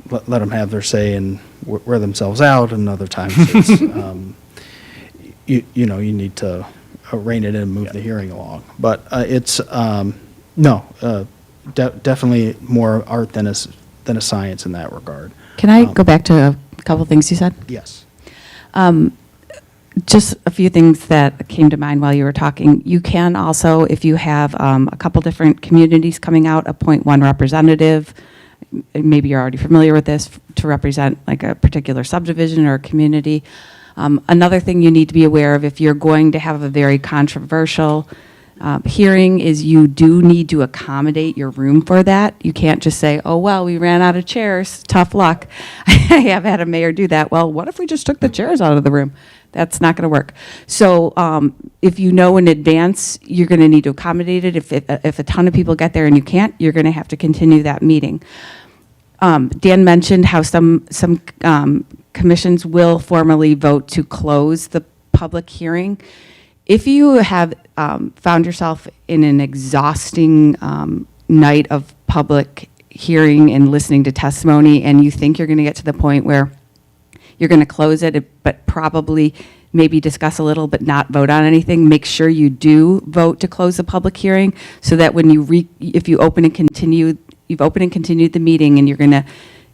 let them have their say and wear themselves out, and other times it's, you need to rein it in and move the hearing along. But it's, definitely more art than a science in that regard. Can I go back to a couple things you said? Yes. Just a few things that came to mind while you were talking. You can also, if you have a couple different communities coming out, appoint one representative. Maybe you're already familiar with this, to represent like a particular subdivision or a community. Another thing you need to be aware of if you're going to have a very controversial hearing is you do need to accommodate your room for that. You can't just say, oh, well, we ran out of chairs, tough luck. I have had a mayor do that. Well, what if we just took the chairs out of the room? That's not going to work. So if you know in advance, you're going to need to accommodate it. If a ton of people get there and you can't, you're going to have to continue that meeting. Dan mentioned how some commissions will formally vote to close the public hearing. If you have found yourself in an exhausting night of public hearing and listening to testimony, and you think you're going to get to the point where you're going to close it, but probably maybe discuss a little but not vote on anything, make sure you do vote to close the public hearing so that when if you open and continue, you've opened and continued the meeting and you're going to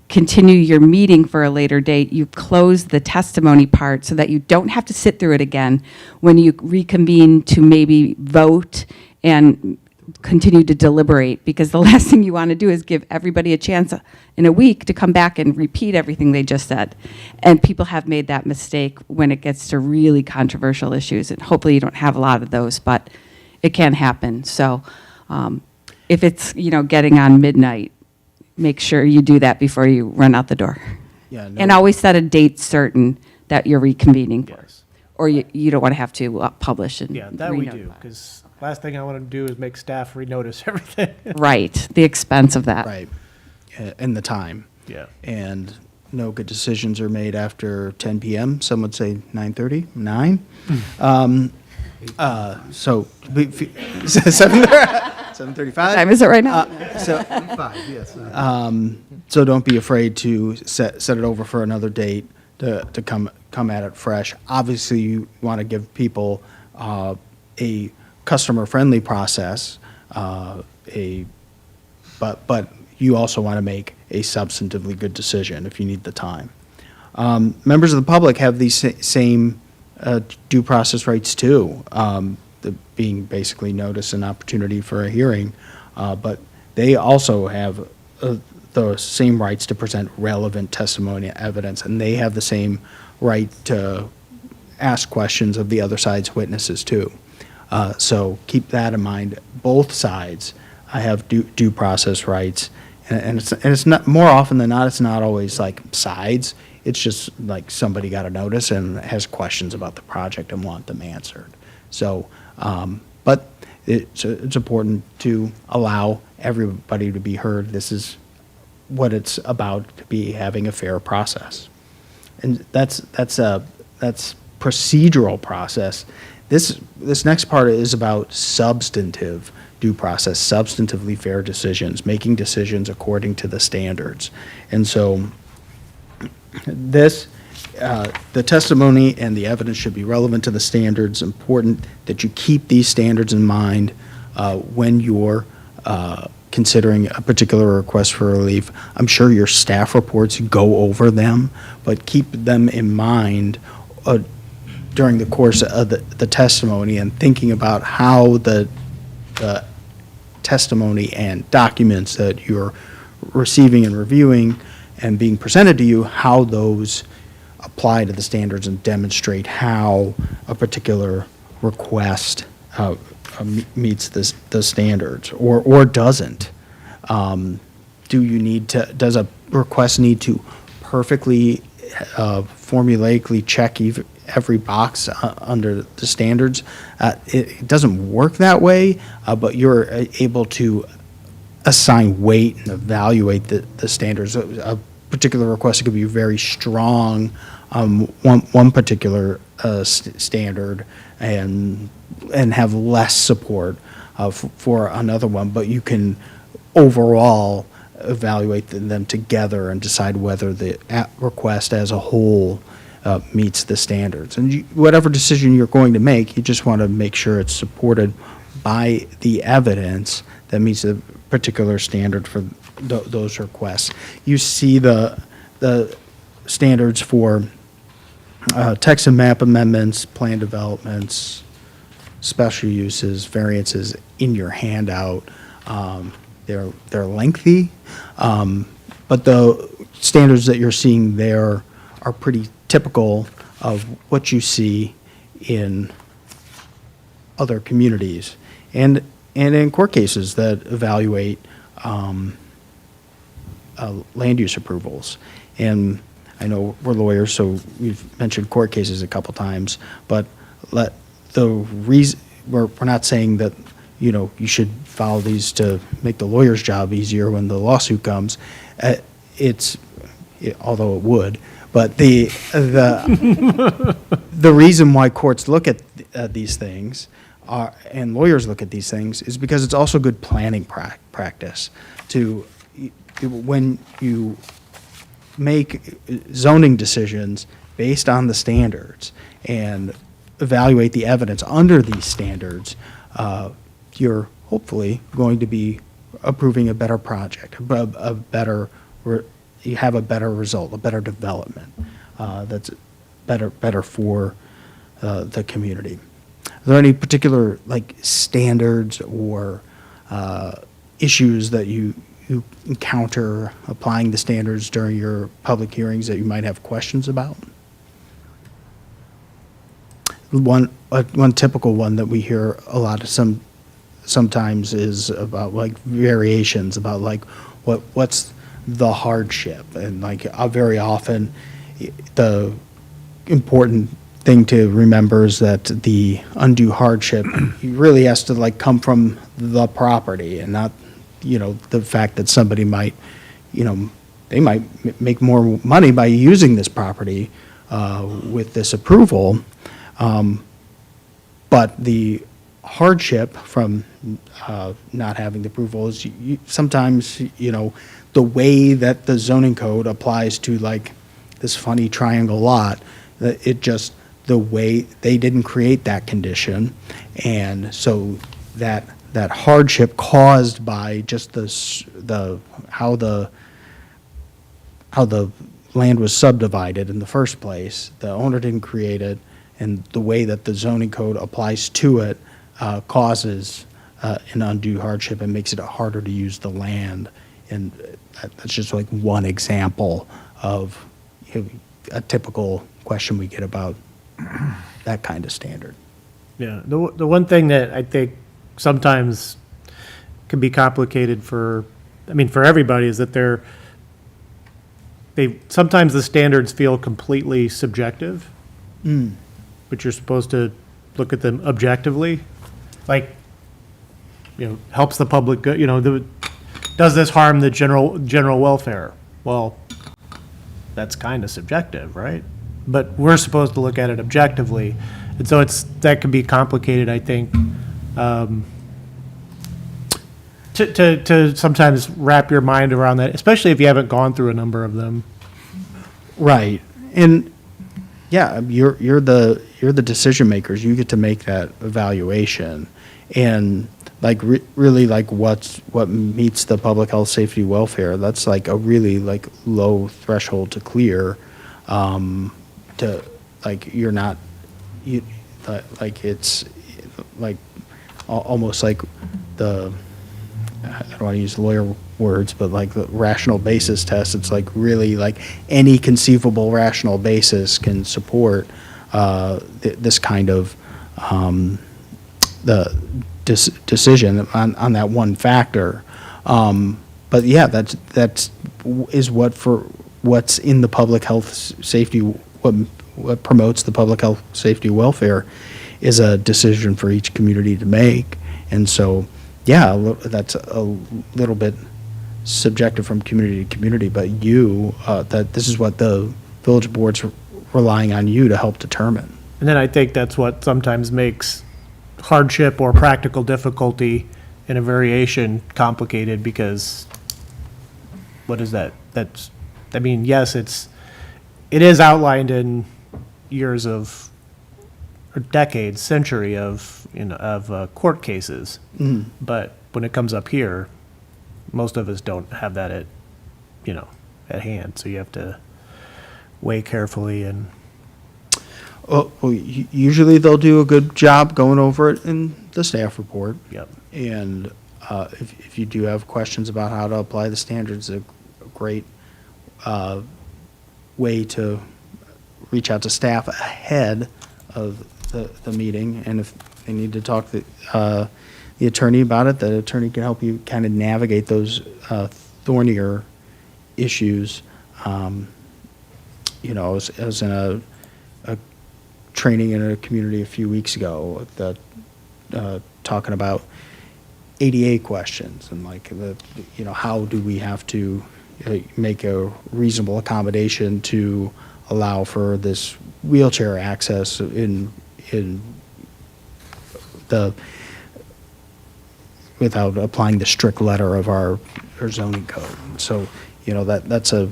continue your meeting for a later date, you close the testimony part so that you don't have to sit through it again when you reconvene to maybe vote and continue to deliberate, because the last thing you want to do is give everybody a chance in a week to come back and repeat everything they just said. And people have made that mistake when it gets to really controversial issues, and hopefully you don't have a lot of those, but it can happen. So if it's, getting on midnight, make sure you do that before you run out the door. Yeah, And always set a date certain that you're reconvening for. Or you don't want to have to publish and Yeah, that we do, re-notify. because last thing I want to do is make staff renotice everything. Right, the expense of that. Right. And the time. Yeah. And no good decisions are made after 10 p.m. Some would say 9:30, 9. So 7:35. Time is it right now? So don't be afraid to set it over for another date to come at it fresh. Obviously, you want to give people a customer-friendly process, but you also want to make a substantively good decision if you need the time. Members of the public have these same due process rights too, being basically notice and opportunity for a hearing, but they also have the same rights to present relevant testimony and evidence, and they have the same right to ask questions of the other side's witnesses too. So keep that in mind. Both sides have due process rights, and it's not, more often than not, it's not always like sides. It's just like somebody got a notice and has questions about the project and want them answered. So, but it's important to allow everybody to be heard. This is what it's about, to be having a fair process. And that's procedural process. This next part is about substantive due process, substantively fair decisions, making decisions according to the standards. And so the testimony and the evidence should be relevant to the standards. Important that you keep these standards in mind when you're considering a particular request for relief. I'm sure your staff reports go over them, but keep them in mind during the course of the testimony, and thinking about how the testimony and documents that you're receiving and reviewing and being presented to you, how those apply to the standards and demonstrate how a particular request meets the standards or doesn't. Does a request need to perfectly formulaically check every box under the standards? It doesn't work that way, but you're able to assign weight and evaluate the standards. A particular request could be very strong, one particular standard, and have less support for another one, but you can overall evaluate them together and decide whether the request as a whole meets the standards. And whatever decision you're going to make, you just want to make sure it's supported by the evidence that meets the particular standard for those requests. You see the standards for text and map amendments, plan developments, special uses, variances in your handout. They're lengthy, but the standards that you're seeing there are pretty typical of what you see in other communities and in court cases that evaluate land use approvals. And I know we're lawyers, so we've mentioned court cases a couple times, but we're not saying that, you should follow these to make the lawyer's job easier when the lawsuit comes. Although it would, but the reason why courts look at these things and lawyers look at these things is because it's also good planning practice when you make zoning decisions based on the standards and evaluate the evidence under these standards. You're hopefully going to be approving a better project, you have a better result, a better development that's better for the community. Are there any particular standards or issues that you encounter applying the standards during your public hearings that you might have questions about? One typical one that we hear a lot of sometimes is about variations about what's the hardship, and very often the important thing to remember is that the undue hardship really has to come from the property and not the fact that somebody might they might make more money by using this property with this approval, but the hardship from not having the approval is sometimes the way that the zoning code applies to this funny triangle lot, the way they didn't create that condition, and so that hardship caused by just how the land was subdivided in the first place. The owner didn't create it, and the way that the zoning code applies to it causes an undue hardship and makes it harder to use the land. And that's just like one example of a typical question we get about that kind of standard. Yeah, the one thing that I think sometimes can be complicated for everybody is that sometimes the standards feel completely subjective, but you're supposed to look at them objectively, like, helps the public good, does this harm the general welfare? Well, that's kind of subjective, right? But we're supposed to look at it objectively, and so that can be complicated, I think, to sometimes wrap your mind around that, especially if you haven't gone through a number of them. Right. And yeah, you're the decision makers. You get to make that evaluation. And like really like what meets the public health, safety, welfare, that's like a really like low threshold to clear. To like you're not like it's like almost like the, I don't want to use lawyer words, but like the rational basis test, it's like really like any conceivable rational basis can support this kind of the decision on that one factor. But yeah, that's what's in the public health safety, what promotes the public health safety welfare is a decision for each community to make. And so, yeah, that's a little bit subjective from community to community, but that this is what the village board's relying on you to help determine. And then I think that's what sometimes makes hardship or practical difficulty in a variation complicated, because what is that? Yes, it is outlined in years of, or decades, century of court cases. But when it comes up here, most of us don't have that at hand. So you have to weigh carefully and. Well, usually they'll do a good job going over it in the staff report. Yep. And if you do have questions about how to apply the standards, a great way to reach out to staff ahead of the meeting. And if they need to talk to the attorney about it, the attorney can help you kind of navigate those thornier issues. I was in a training in a community a few weeks ago that talking about ADA questions and like how do we have to make a reasonable accommodation to allow for this wheelchair access in the without applying the strict letter of our zoning code. So that's a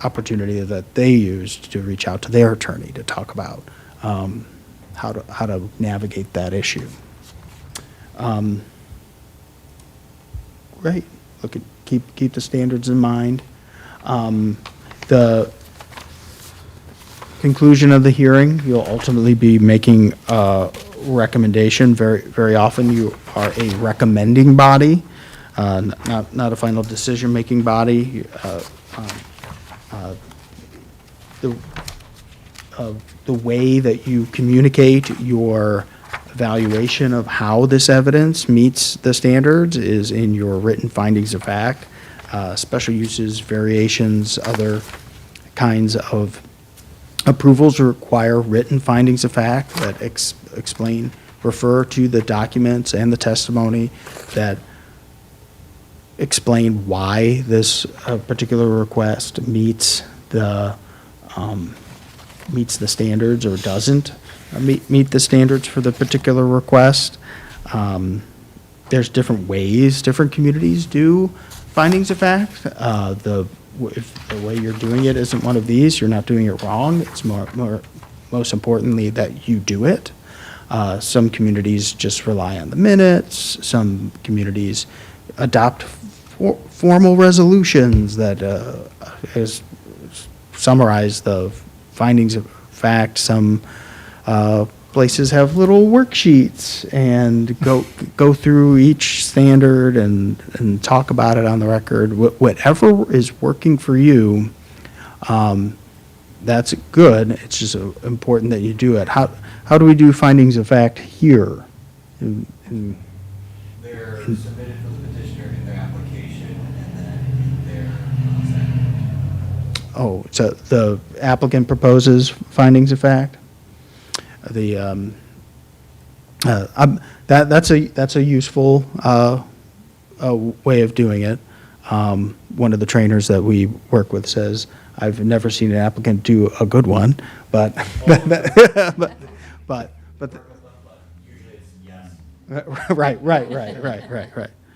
opportunity that they used to reach out to their attorney to talk about how to navigate that issue. Great. Look at keep the standards in mind. The conclusion of the hearing, you'll ultimately be making a recommendation. Very very often you are a recommending body, not a final decision-making body. The way that you communicate your evaluation of how this evidence meets the standards is in your written findings of fact. Special uses, variations, other kinds of approvals require written findings of fact that refer to the documents and the testimony that explain why this particular request meets the standards or doesn't meet the standards for the particular request. There's different ways different communities do findings of fact. If the way you're doing it isn't one of these, you're not doing it wrong. It's most importantly that you do it. Some communities just rely on the minutes. Some communities adopt formal resolutions that is summarize the findings of fact. Some places have little worksheets and go through each standard and talk about it on the record. Whatever is working for you, that's good. It's just important that you do it. How do we do findings of fact here? They're submitted from the petitioner in their application, and then they're Oh, so the applicant proposes findings of fact? That's a useful way of doing it. One of the trainers that we work with says, I've never seen an applicant do a good one, but, but, usually it's yes. right.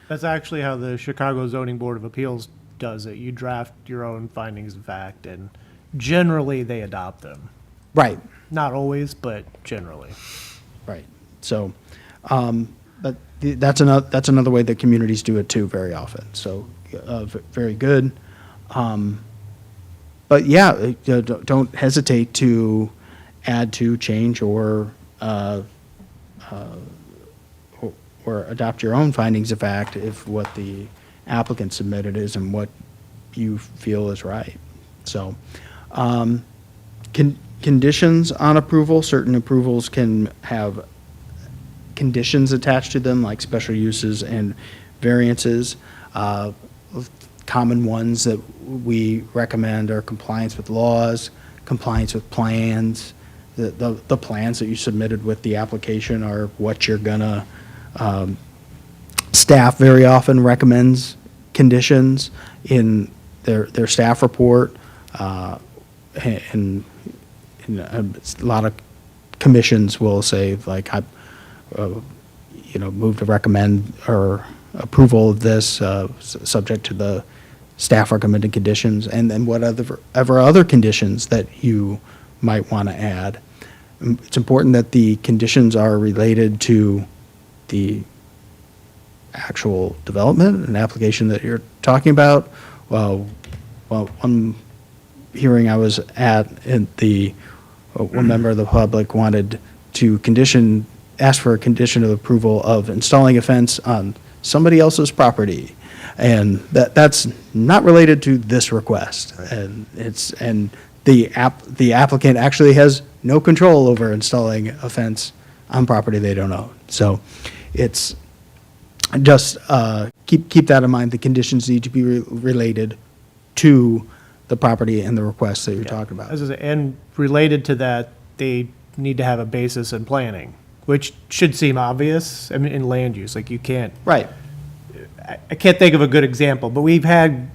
That's actually how the Chicago Zoning Board of Appeals does it. You draft your own findings of fact, and generally they adopt them. Right, Not always, but generally. right. So, but that's another way that communities do it too very often. So, very good. But yeah, don't hesitate to add to, change, or adopt your own findings of fact if what the applicant submitted is and what you feel is right. So, conditions on approval, certain approvals can have conditions attached to them, like special uses and variances. Common ones that we recommend are compliance with laws, compliance with plans. The plans that you submitted with the application are what you're gonna, staff very often recommends conditions in their staff report. And a lot of commissions will say, like, move to recommend or approval of this, subject to the staff recommended conditions, and then whatever other conditions that you might want to add. It's important that the conditions are related to the actual development and application that you're talking about. Well, one hearing I was at, and one member of the public wanted to ask for a condition of approval of installing a fence on somebody else's property. And that's not related to this request. And the applicant actually has no control over installing a fence on property they don't own. So it's just, keep that in mind. The conditions need to be related to the property and the requests that you're talking about. And related to that, they need to have a basis in planning, which should seem obvious. I mean, in land use, like you can't. Right. I can't think of a good example, but we've had,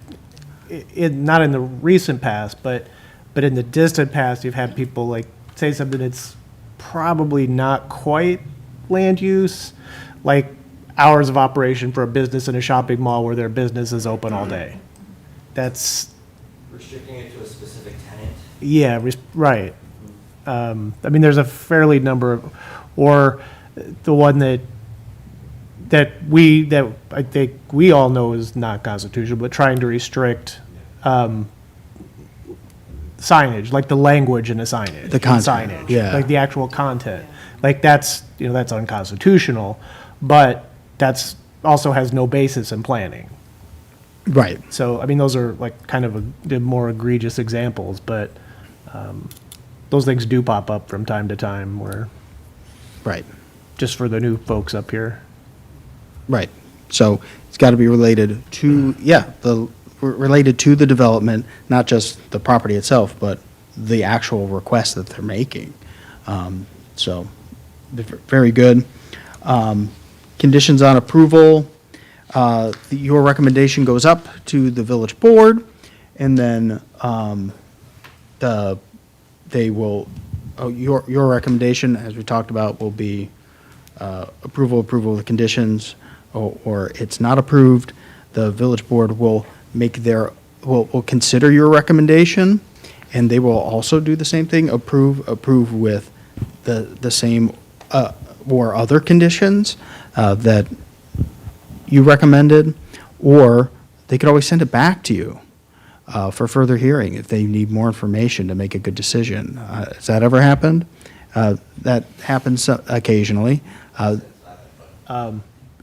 not in the recent past, but in the distant past, you've had people like say something that's probably not quite land use, like hours of operation for a business in a shopping mall where their business is open all day. That's, Restricting it to a specific tenant. yeah, right. I mean, there's a fairly number of, or the one that I think we all know is not constitutional, but trying to restrict signage, like the language in a signage. The content, Signage, yeah. like the actual content. Like that's unconstitutional, but that's also has no basis in planning. Right. So, I mean, those are like kind of the more egregious examples, but those things do pop up from time to time where, Right. just for the new folks up here. Right. So it's got to be related to, related to the development, not just the property itself, but the actual request that they're making. So, very good. Conditions on approval, your recommendation goes up to the village board, and then your recommendation, as we talked about, will be approval of the conditions, or it's not approved. The village board will will consider your recommendation, and they will also do the same thing, approve with the same or other conditions that you recommended, or they could always send it back to you for further hearing if they need more information to make a good decision. Has that ever happened? That happens occasionally.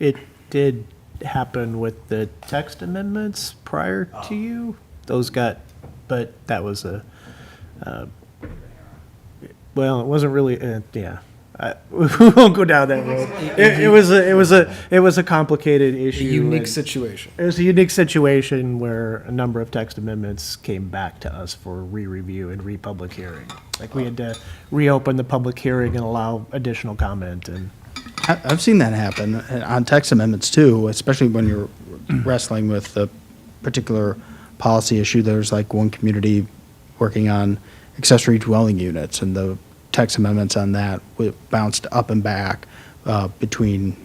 It did happen with the text amendments prior to you. Those got, but that was well, it wasn't really, yeah. We won't go down that road. It was a complicated issue. Unique and situation. It was a unique situation where a number of text amendments came back to us for re-review and re-public hearing. Like, we had to reopen the public hearing and allow additional comment, and I've seen that happen on text amendments too, especially when you're wrestling with a particular policy issue. There's like one community working on accessory dwelling units, and the text amendments on that bounced up and back between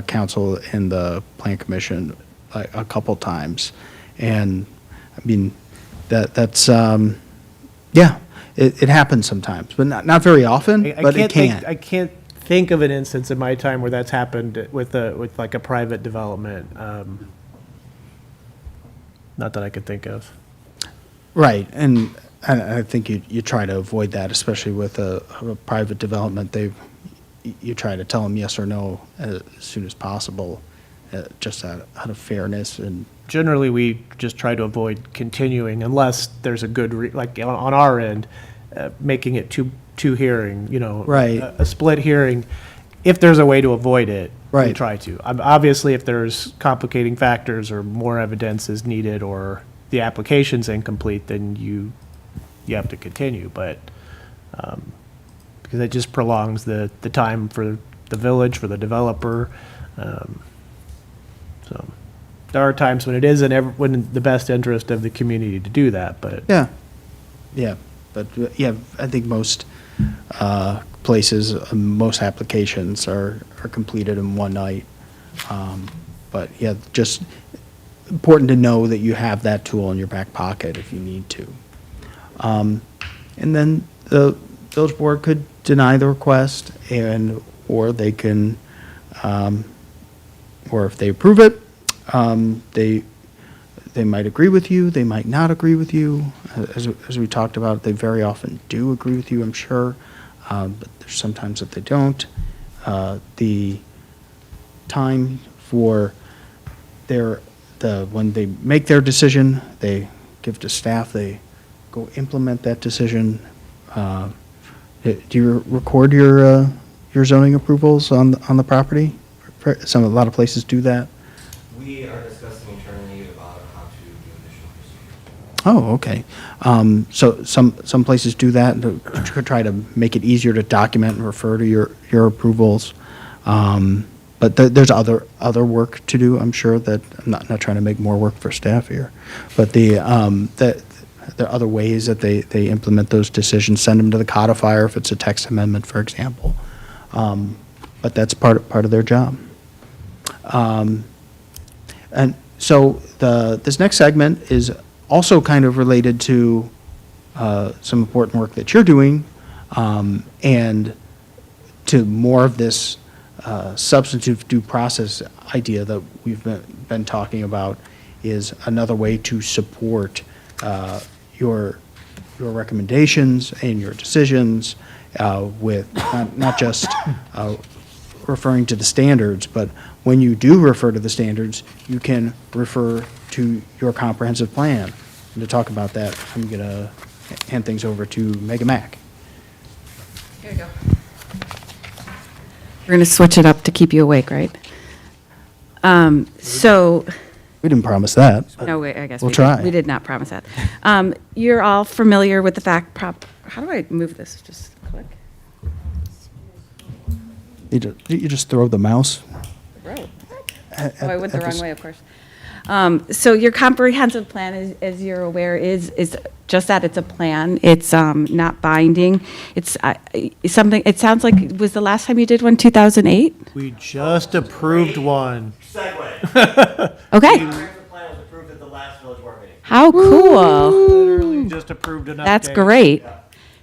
council and the plan commission like a couple times. And I mean, that's yeah, it happens sometimes, but not very often, but it can. I can't think of an instance in my time where that's happened with like a private development. Not that I could think of. Right, and I think you try to avoid that, especially with a private development. You try to tell them yes or no as soon as possible, just out of fairness. And Generally, we just try to avoid continuing unless there's a good, like on our end, making it two hearing, Right. a split hearing. If there's a way to avoid it, we Right. try to. Obviously, if there's complicating factors or more evidence is needed or the application's incomplete, then you have to continue. But because it just prolongs the time for the village, for the developer. So there are times when it is in the best interest of the community to do that, but yeah, but yeah, I think most places, most applications are completed in one night. But yeah, just important to know that you have that tool in your back pocket if you need to. And then the village board could deny the request, or they can, or if they approve it, they might agree with you, they might not agree with you. As we talked about, they very often do agree with you, I'm sure, but there's sometimes that they don't. The time for when they make their decision, they give to staff, they go implement that decision. Do you record your zoning approvals on the property? A lot of places do that. We are discussing internally about how to do additional procedures. Oh, okay. So some places do that to try to make it easier to document and refer to your approvals. But there's other work to do, I'm sure, that I'm not trying to make more work for staff here. But there are other ways that they implement those decisions, send them to the codifier if it's a text amendment, for example. But that's part of their job. And so this next segment is also kind of related to some important work that you're doing, and to more of this substantive due process idea that we've been talking about is another way to support your recommendations and your decisions with not just referring to the standards, but when you do refer to the standards, you can refer to your comprehensive plan. And to talk about that, I'm going to hand things over to Megan Mack. Here you go. We're going to switch it up to keep you awake, right? So, We didn't promise that. but no, wait, I guess we'll we try. we did not promise that. You're all familiar with the fact how do I move this? Just click? You just throw the mouse. Oh, at- I went the at wrong this- way, of course. So your comprehensive plan, as you're aware, is just that, it's a plan. It's not binding. It's something, it sounds like, was the last time you did one 2008? we just approved one. Segue. Okay. Comprehensive plan was approved at the last village board meeting. How cool. Literally just approved an update. That's great.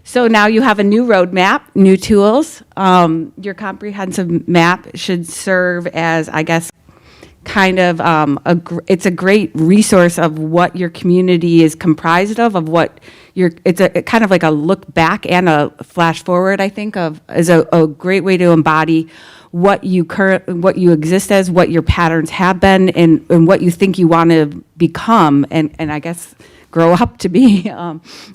So now you have a new roadmap, new tools. Your comprehensive map should serve as, I guess, kind of it's a great resource of what your community is comprised of what it's a kind of like a look back and a flash forward, I think, is a great way to embody what you exist as, what your patterns have been, and what you think you want to become, and I guess grow up to be,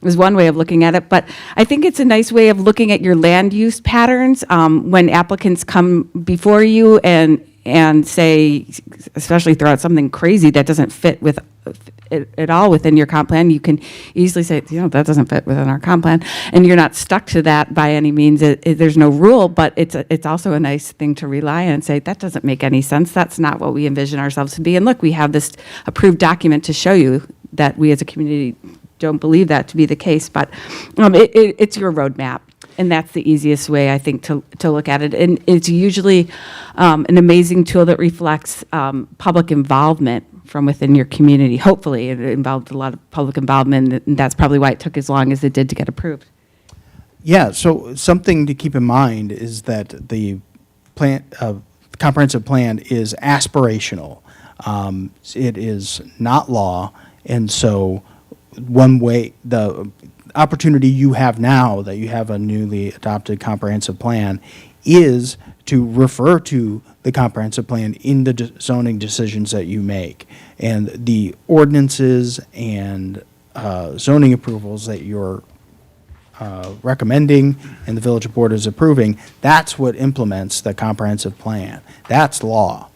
is one way of looking at it. But I think it's a nice way of looking at your land use patterns when applicants come before you and say, especially throw out something crazy that doesn't fit with at all within your comp plan, you can easily say, that doesn't fit within our comp plan, and you're not stuck to that by any means. There's no rule, but it's also a nice thing to rely on and say, that doesn't make any sense. That's not what we envision ourselves to be. And look, we have this approved document to show you that we as a community don't believe that to be the case, but it's your roadmap. And that's the easiest way, I think, to look at it. And it's usually an amazing tool that reflects public involvement from within your community. Hopefully, it involved a lot of public involvement, and that's probably why it took as long as it did to get approved. Yeah, so something to keep in mind is that the comprehensive plan is aspirational. It is not law, and so one way, the opportunity you have now that you have a newly adopted comprehensive plan is to refer to the comprehensive plan in the zoning decisions that you make. And the ordinances and zoning approvals that you're recommending and the village board is approving, that's what implements the comprehensive plan. That's law.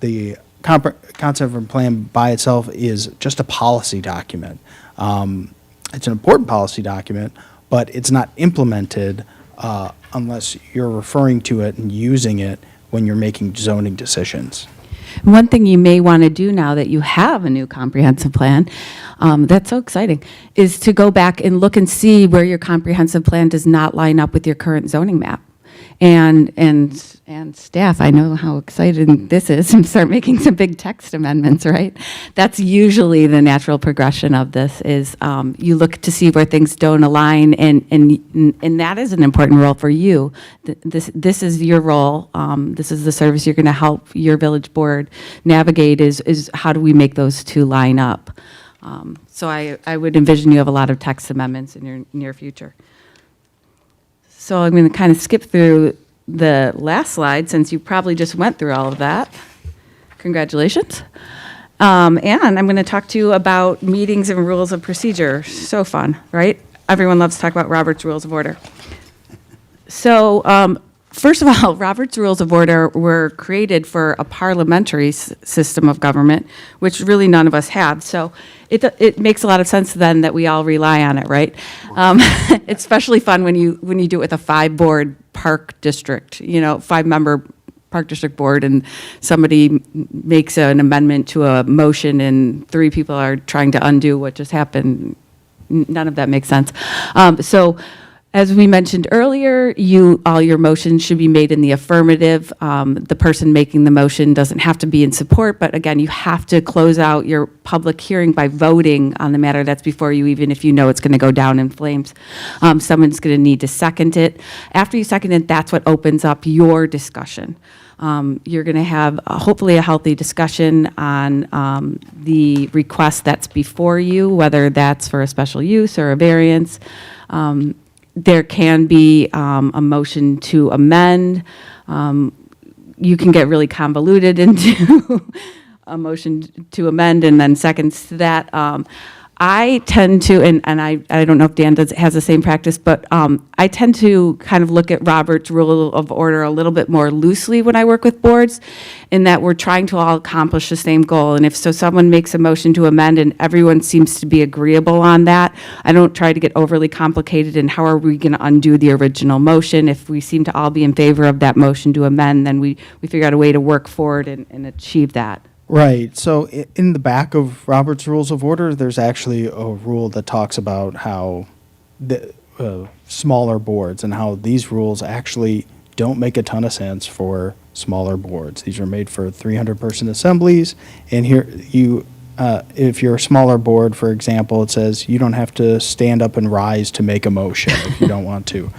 The comprehensive plan by itself is just a policy document. It's an important policy document, but it's not implemented unless you're referring to it and using it when you're making zoning decisions. One thing you may want to do now that you have a new comprehensive plan, that's so exciting, is to go back and look and see where your comprehensive plan does not line up with your current zoning map. And staff, I know how exciting this is, and start making some big text amendments, right? That's usually the natural progression of this, is you look to see where things don't align, and that is an important role for you. This is your role. This is the service you're going to help your village board navigate, is how do we make those two line up? So I would envision you have a lot of text amendments in your near future. So I'm going to kind of skip through the last slide, since you probably just went through all of that. Congratulations. And I'm going to talk to you about meetings and rules of procedure. So fun, right? Everyone loves to talk about Robert's Rules of Order. So first of all, Robert's Rules of Order were created for a parliamentary system of government, which really none of us have. So it makes a lot of sense then that we all rely on it, right? It's especially fun when you do it with a 5-board park district, 5-member park district board, and somebody makes an amendment to a motion and 3 people are trying to undo what just happened. None of that makes sense. So as we mentioned earlier, all your motions should be made in the affirmative. The person making the motion doesn't have to be in support, but again, you have to close out your public hearing by voting on the matter that's before you, even if you know it's going to go down in flames. Someone's going to need to second it. After you second it, that's what opens up your discussion. You're going to have hopefully a healthy discussion on the request that's before you, whether that's for a special use or a variance. There can be a motion to amend. You can get really convoluted into a motion to amend and then seconds to that. I tend to, and I don't know if Dan has the same practice, but I tend to kind of look at Robert's Rule of Order a little bit more loosely when I work with boards, in that we're trying to all accomplish the same goal. And if someone makes a motion to amend and everyone seems to be agreeable on that, I don't try to get overly complicated in how are we going to undo the original motion. If we seem to all be in favor of that motion to amend, then we figure out a way to work forward and achieve that. Right. So in the back of Robert's Rules of Order, there's actually a rule that talks about how the smaller boards and how these rules actually don't make a ton of sense for smaller boards. These are made for 300-person assemblies, and here if you're a smaller board, for example, it says you don't have to stand up and rise to make a motion if you don't want to.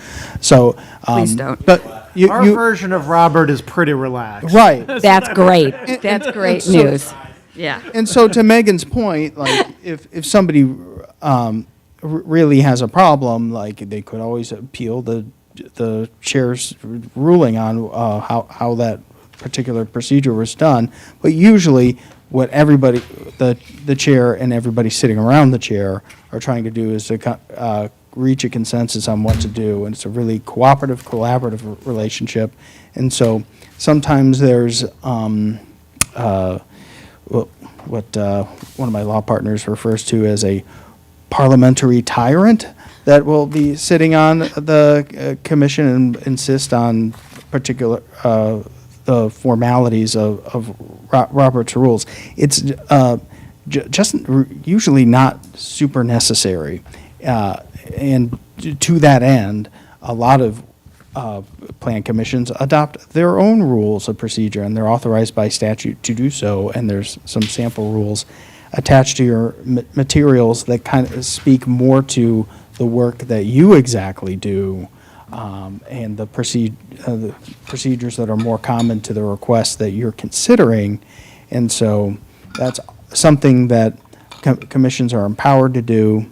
So, Please don't. But Our version of Robert is pretty relaxed. Right. That's great. That's great so- news. Yeah. And so to Megan's point, like, if somebody really has a problem, like, they could always appeal the chair's ruling on how that particular procedure was done. But usually, what everybody, the chair and everybody sitting around the chair are trying to do is to reach a consensus on what to do, and it's a really cooperative, collaborative relationship. And so sometimes there's what one of my law partners refers to as a parliamentary tyrant that will be sitting on the commission and insist on particular the formalities of Robert's rules. It's just usually not super necessary, and to that end, a lot of plan commissions adopt their own rules of procedure, and they're authorized by statute to do so. And there's some sample rules attached to your materials that kind of speak more to the work that you exactly do, and the procedures that are more common to the requests that you're considering. And so that's something that commissions are empowered to do,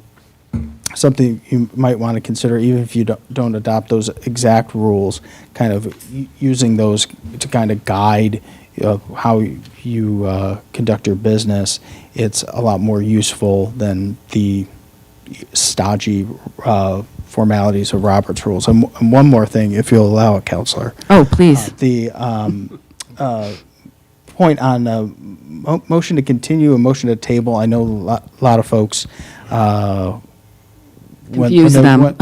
something you might want to consider even if you don't adopt those exact rules, kind of using those to kind of guide how you conduct your business. It's a lot more useful than the stodgy formalities of Robert's rules. And one more thing, if you'll allow it, Counselor. Oh, please. The point on motion to continue and motion to table, I know a lot of folks Confuse them.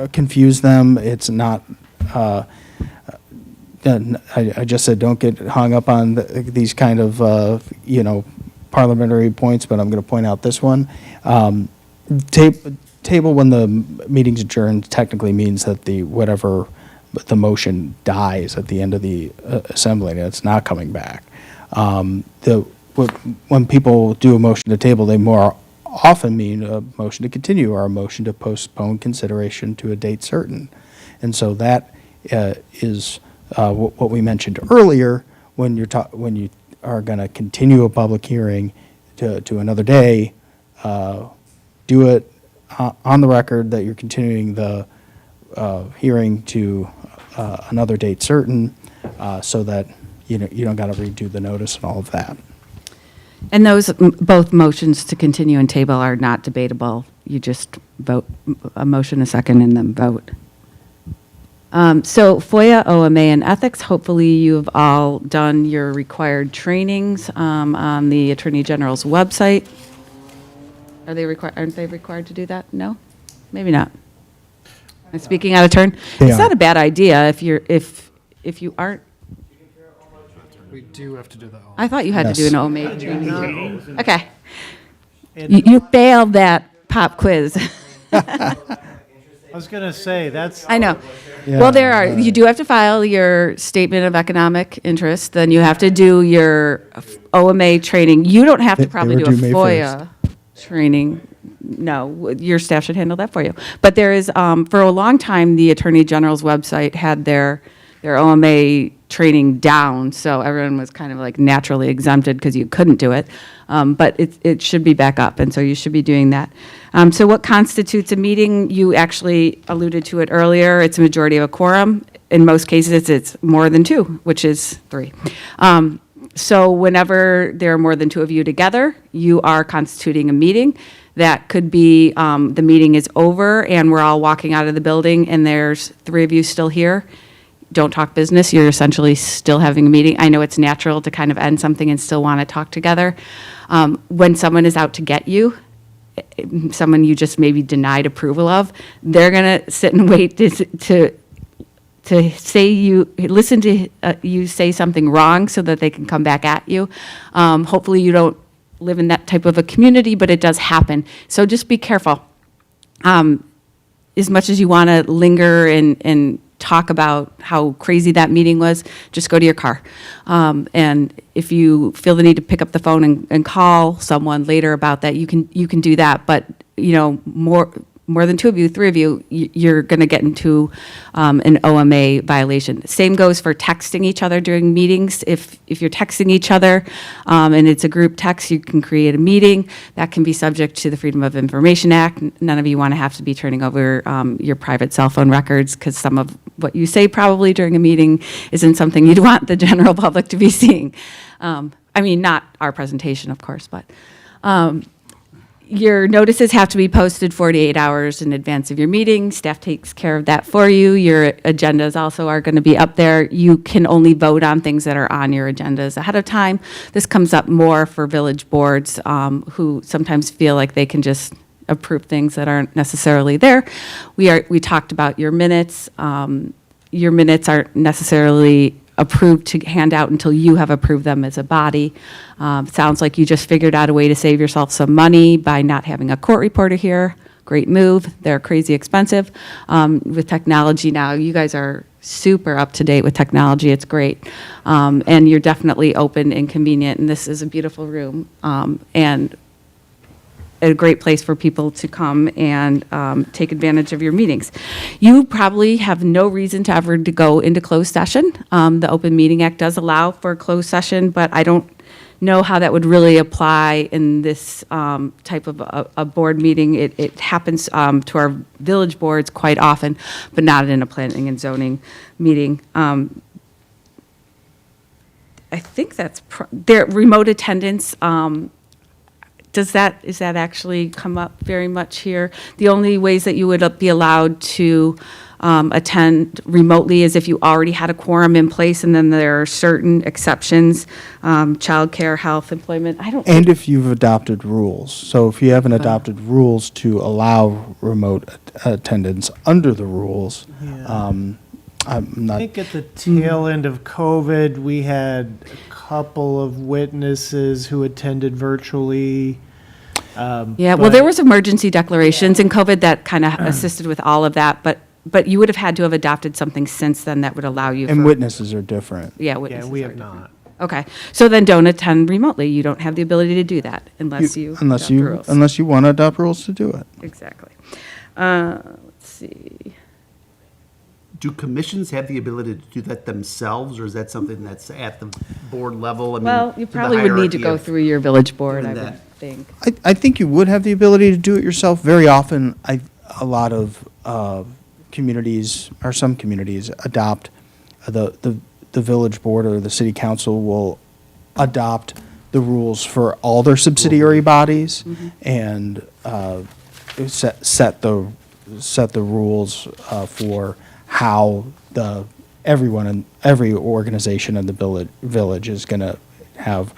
Confuse them. It's not, I just said, don't get hung up on these kind of, parliamentary points, but I'm going to point out this one. Table when the meeting's adjourned technically means that the motion dies at the end of the assembly, and it's not coming back. When people do a motion to table, they more often mean a motion to continue or a motion to postpone consideration to a date certain. And so that is what we mentioned earlier when you are going to continue a public hearing to another day. Do it on the record that you're continuing the hearing to another date certain, so that you don't got to redo the notice and all of that. And those, both motions to continue and table are not debatable. You just vote a motion, a second, and then vote. So FOIA, OMA, and ethics, hopefully you've all done your required trainings on the Attorney General's website. Aren't they required to do that? No? Maybe not. I'm speaking out of turn. They It's are. not a bad idea if you aren't. We do have to do that. I thought you had to do Yes. an OMA training. Okay. You failed that pop quiz. I was going to say, that's, I know. Yeah, Well, you do have to file your statement of economic interest, then you have to do your OMA training. You don't have to They probably were do a due May FOIA training. No, your staff should handle that for you. But there is, for a long time, the Attorney General's website had their OMA training down, so everyone was kind of like naturally exempted because you couldn't do it. But it should be back up, and so you should be doing that. So what constitutes a meeting? You actually alluded to it earlier. It's a majority of a quorum. In most cases, it's more than two, which is 3. So whenever there are more than 2 of you together, you are constituting a meeting. That could be the meeting is over and we're all walking out of the building and there's 3 of you still here. Don't talk business, you're essentially still having a meeting. I know it's natural to kind of end something and still want to talk together. When someone is out to get you, someone you just maybe denied approval of, they're going to sit and wait to listen to you say something wrong so that they can come back at you. Hopefully you don't live in that type of a community, but it does happen. So just be careful. As much as you want to linger and talk about how crazy that meeting was, just go to your car. And if you feel the need to pick up the phone and call someone later about that, you can do that. But, more more than 2 of you, 3 of you, you're going to get into an OMA violation. Same goes for texting each other during meetings. If you're texting each other and it's a group text, you can create a meeting. That can be subject to the Freedom of Information Act. None of you want to have to be turning over your private cell phone records because some of what you say probably during a meeting isn't something you'd want the general public to be seeing. I mean, not our presentation, of course, but your notices have to be posted 48 hours in advance of your meeting. Staff takes care of that for you. Your agendas also are going to be up there. You can only vote on things that are on your agendas ahead of time. This comes up more for village boards who sometimes feel like they can just approve things that aren't necessarily there. We talked about your minutes. Your minutes aren't necessarily approved to hand out until you have approved them as a body. Sounds like you just figured out a way to save yourself some money by not having a court reporter here. Great move. They're crazy expensive. With technology now, you guys are super up to date with technology. It's great. And you're definitely open and convenient, and this is a beautiful room. And a great place for people to come and take advantage of your meetings. You probably have no reason to ever to go into closed session. The Open Meeting Act does allow for a closed session, but I don't know how that would really apply in this type of a board meeting. It happens to our village boards quite often, but not in a planning and zoning meeting. I think that's their remote attendance. Is that actually come up very much here? The only ways that you would be allowed to attend remotely is if you already had a quorum in place, and then there are certain exceptions, childcare, health, employment. I don't. And if you've adopted rules. So if you haven't adopted rules to allow remote attendance under the rules, I'm not. I think at the tail end of COVID, we had a couple of witnesses who attended virtually. Yeah, well, there was emergency declarations in COVID that kind of assisted with all of that, but you would have had to have adopted something since then that would allow you. And witnesses are different. Yeah, Yeah, witnesses we are have different. not. Okay, so then don't attend remotely. You don't have the ability to do that unless you adopt rules. Unless you want to adopt rules to do it. Exactly. Let's see. Do commissions have the ability to do that themselves, or is that something that's at the board level? I mean, Well, you the probably would need to hierarchy go of through your village board, I doing would that? think. I think you would have the ability to do it yourself. Very often, a lot of communities, or some communities, adopt, the village board or the city council will adopt the rules for all their subsidiary bodies and set the rules for how every organization in the village is going to have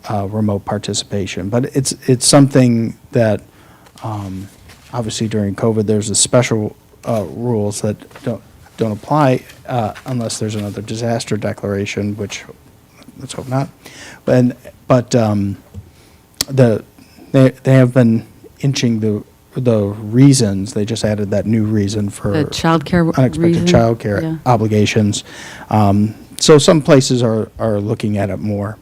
a remote participation. But it's something that, obviously during COVID, there's a special rules that don't apply unless there's another disaster declaration, which let's hope not. But they have been inching the reasons. They just added that new reason for The childcare unexpected reason? childcare Yeah. obligations. So some places are looking at it more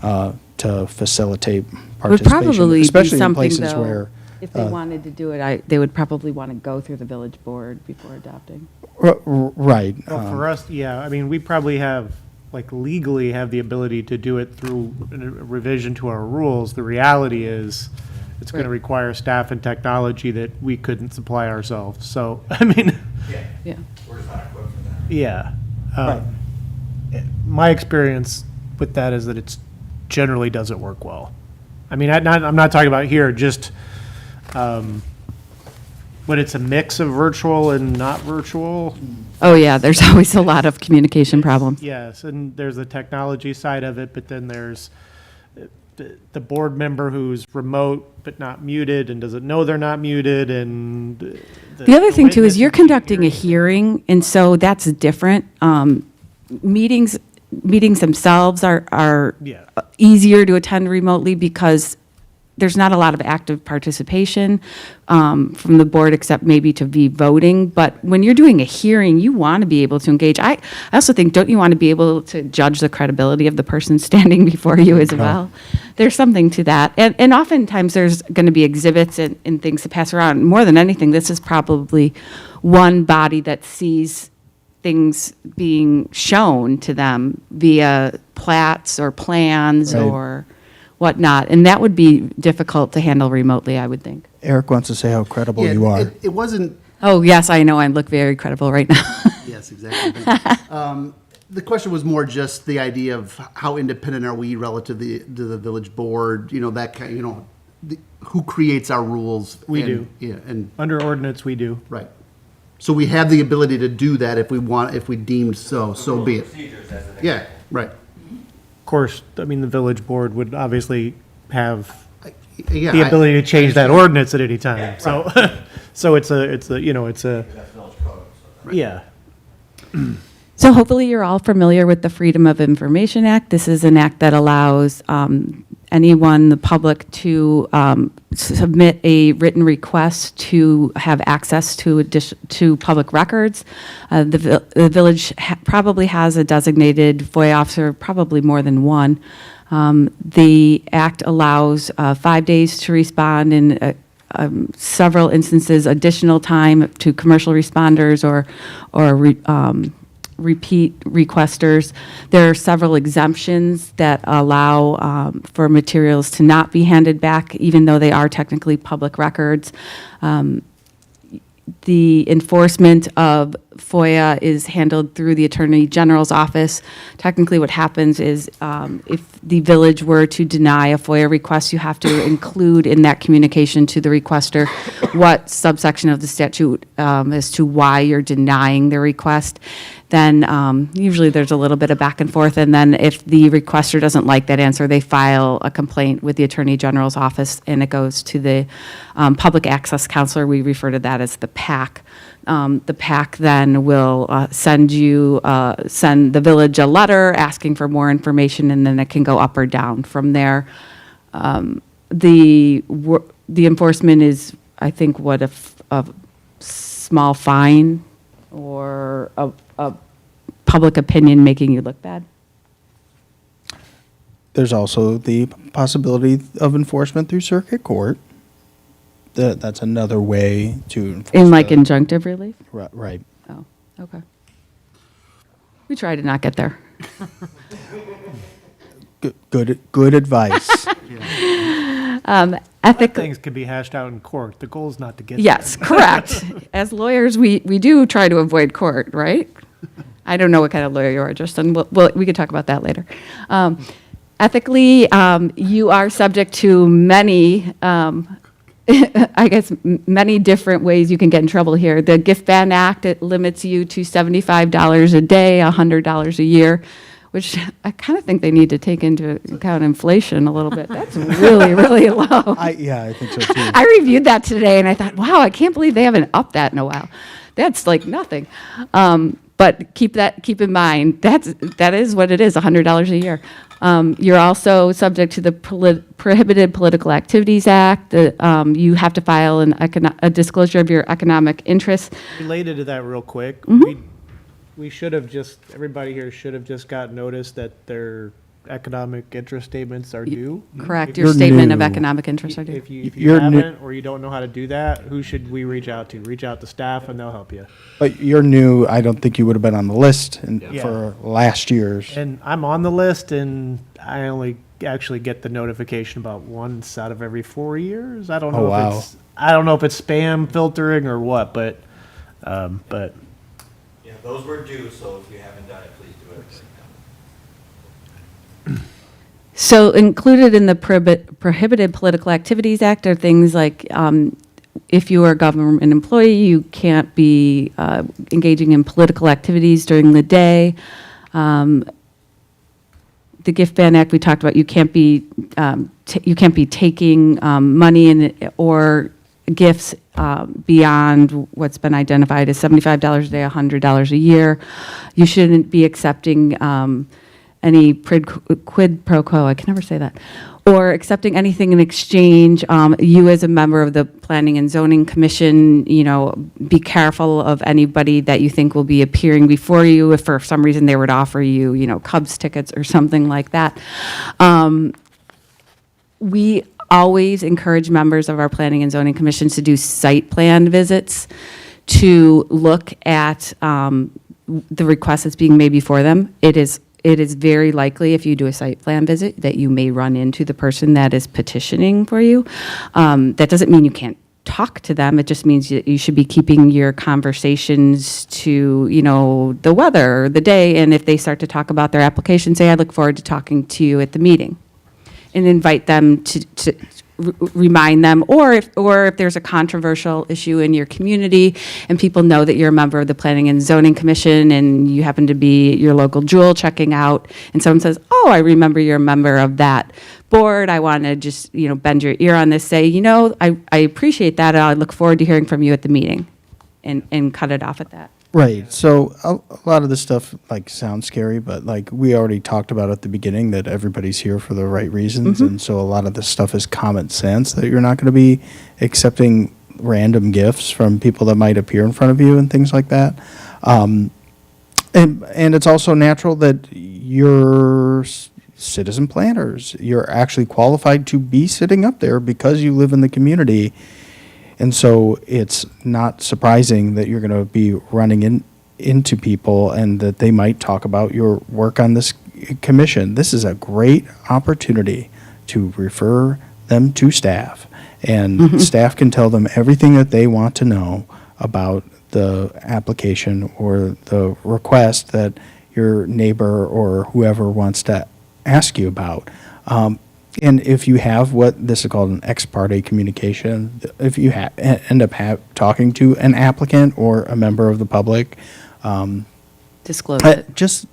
to facilitate Would participation, probably be especially in something, places though, where. if they wanted to do it, they would probably want to go through the village board before adopting. Right. Well, for us, yeah, I mean, we probably have, like legally have the ability to do it through a revision to our rules. The reality is, it's going to require staff and technology that we couldn't supply ourselves. So, I mean, Yeah. We're just not equipped for that. yeah. My experience with that is that it's generally doesn't work well. I mean, I'm not talking about here, just when it's a mix of virtual and not virtual. Oh, yeah, there's always a lot of communication problems. Yes, and there's the technology side of it, but then there's the board member who's remote but not muted and doesn't know they're not muted, and The other thing too is witness you're conducting a hearing, and so that's different. Meetings themselves are Yeah. easier to attend remotely because there's not a lot of active participation from the board, except maybe to be voting. But when you're doing a hearing, you want to be able to engage. I also think, don't you want to be able to judge the credibility of the person standing before you as well? There's something to that. And oftentimes there's going to be exhibits and things to pass around. More than anything, this is probably one body that sees things being shown to them via plats or plans Right. or whatnot. And that would be difficult to handle remotely, I would think. Eric wants to say how credible Yeah, you are. It wasn't, Oh, yes, I know, I look very credible right now. yes, exactly. The question was more just the idea of how independent are we relative to the village board, that kind, who creates our rules? We and- do. Yeah, and, Under ordinance, we do. right. So we have the ability to do that if we want, if we deemed so be it. Procedures as an Yeah, right. Of course, I mean, the village board would obviously have Yeah, the I- ability to change that ordinance at any time. So, so it's a, that's village code. So. yeah. So hopefully you're all familiar with the Freedom of Information Act. This is an act that allows anyone, the public, to submit a written request to have access to public records. The village probably has a designated FOIA officer, probably more than one. The act allows 5 days to respond in several instances, additional time to commercial responders or repeat requesters. There are several exemptions that allow for materials to not be handed back, even though they are technically public records. The enforcement of FOIA is handled through the Attorney General's office. Technically, what happens is if the village were to deny a FOIA request, you have to include in that communication to the requester what subsection of the statute as to why you're denying the request. Then usually there's a little bit of back and forth, and then if the requester doesn't like that answer, they file a complaint with the Attorney General's office, and it goes to the Public Access Counselor. We refer to that as the PAC. The PAC then will send the village a letter asking for more information, and then it can go up or down from there. The enforcement is, I think, a small fine or a public opinion making you look bad. There's also the possibility of enforcement through circuit court. That's another way to enforce. In like the- injunctive relief? Right. Oh, okay. We try to not get there. Good advice. Ethic. Things can be hashed out in court. The goal is not to get there. Yes, correct. As lawyers, we do try to avoid court, right? I don't know what kind of lawyer you are, Justin. We could talk about that later. Ethically, you are subject to many, I guess, many different ways you can get in trouble here. The Gift Ban Act, it limits you to $75 a day, $100 a year, which I kind of think they need to take into account inflation a little bit. That's really, really low. I think so too. I reviewed that today, and I thought, wow, I can't believe they haven't upped that in a while. That's like nothing. But keep in mind, that is what it is, $100 a year. You're also subject to the Prohibited Political Activities Act. You have to file a disclosure of your economic interests. Related to that real quick, we should have everybody here should have just got notice that their economic interest statements are due. Correct, You're your statement of new. economic interest are due. If you You're new- haven't, or you don't know how to do that, who should we reach out to? Reach out to staff and they'll help you. But you're new. I don't think you would have been on the list Yeah. for last year's. And I'm on the list, and I only actually get the notification about once out of every 4 years. I don't know wow. I don't know if it's spam filtering or what, but Yeah, those were due, so if you haven't done it, please do it. So included in the Prohibited Political Activities Act are things like if you are a government employee, you can't be engaging in political activities during the day. The Gift Ban Act we talked about, you can't be taking money or gifts beyond what's been identified as $75 a day, $100 a year. You shouldn't be accepting any quid pro quo, I can never say that, or accepting anything in exchange. You as a member of the Planning and Zoning Commission, be careful of anybody that you think will be appearing before you if for some reason they were to offer you, Cubs tickets or something like that. We always encourage members of our Planning and Zoning Commissions to do site plan visits to look at the request that's being made before them. It is very likely if you do a site plan visit that you may run into the person that is petitioning for you. That doesn't mean you can't talk to them. It just means you should be keeping your conversations to, the weather or the day. And if they start to talk about their application, say, I look forward to talking to you at the meeting. And invite them to remind them, or if there's a controversial issue in your community and people know that you're a member of the Planning and Zoning Commission and you happen to be your local Jewel checking out, and someone says, oh, I remember you're a member of that board, I want to just, bend your ear on this, say, I appreciate that, and I look forward to hearing from you at the meeting, and cut it off at that. Right. So a lot of this stuff sounds scary, but we already talked about at the beginning that everybody's here for the right reasons, and so a lot of this stuff is common sense that you're not going to be accepting random gifts from people that might appear in front of you and things like that. And it's also natural that you're citizen planners. You're actually qualified to be sitting up there because you live in the community. And so it's not surprising that you're going to be running into people and that they might talk about your work on this commission. This is a great opportunity to refer them to staff. And staff can tell them everything that they want to know about the application or the request that your neighbor or whoever wants to ask you about. And if you have what this is called an ex parte communication, if you end up talking to an applicant or a member of the public, Disclose it. just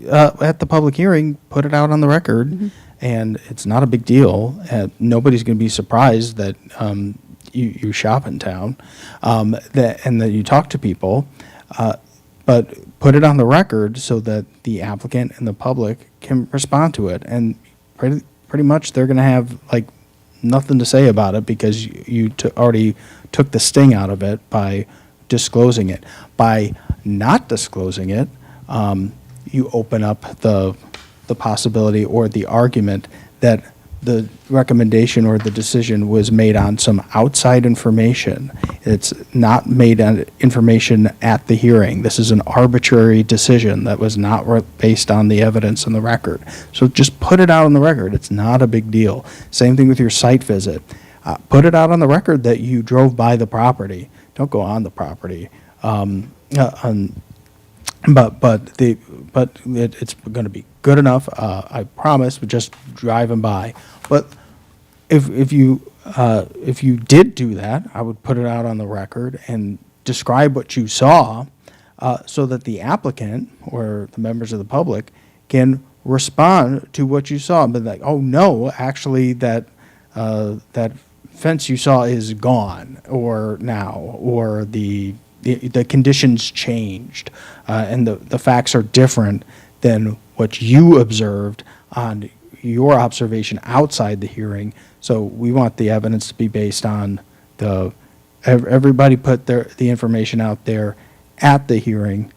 at the public hearing, put it out on the record, and it's not a big deal. Nobody's going to be surprised that you shop in town, and that you talk to people, but put it on the record so that the applicant and the public can respond to it. And pretty much they're going to have nothing to say about it because you already took the sting out of it by disclosing it. By not disclosing it, you open up the possibility or the argument that the recommendation or the decision was made on some outside information. It's not made on information at the hearing. This is an arbitrary decision that was not based on the evidence in the record. So just put it out on the record. It's not a big deal. Same thing with your site visit. Put it out on the record that you drove by the property. Don't go on the property. But it's going to be good enough, I promise, but just driving by. But if you did do that, I would put it out on the record and describe what you saw, so that the applicant or the members of the public can respond to what you saw. But oh no, actually that fence you saw is gone, or now, or the conditions changed, and the facts are different than what you observed on your observation outside the hearing. So we want the evidence to be based on everybody put the information out there at the hearing,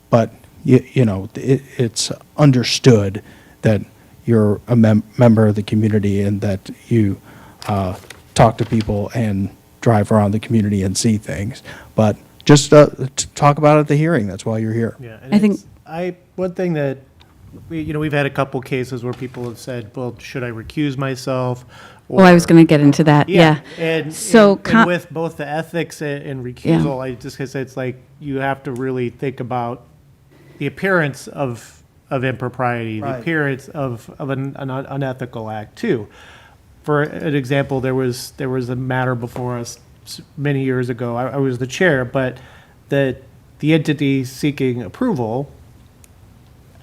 but it's understood that you're a member of the community and that you talk to people and drive around the community and see things. But just talk about it at the hearing. That's why you're here. Yeah, and I think- one thing that we've had a couple cases where people have said, well, should I recuse myself? Well, I was going to get into that, yeah. And, So and with both the ethics and recusal, Yeah. I just because it's you have to really think about the appearance of impropriety, Right. the appearance of an unethical act too. For an example, there was a matter before us many years ago. I was the chair, but the entity seeking approval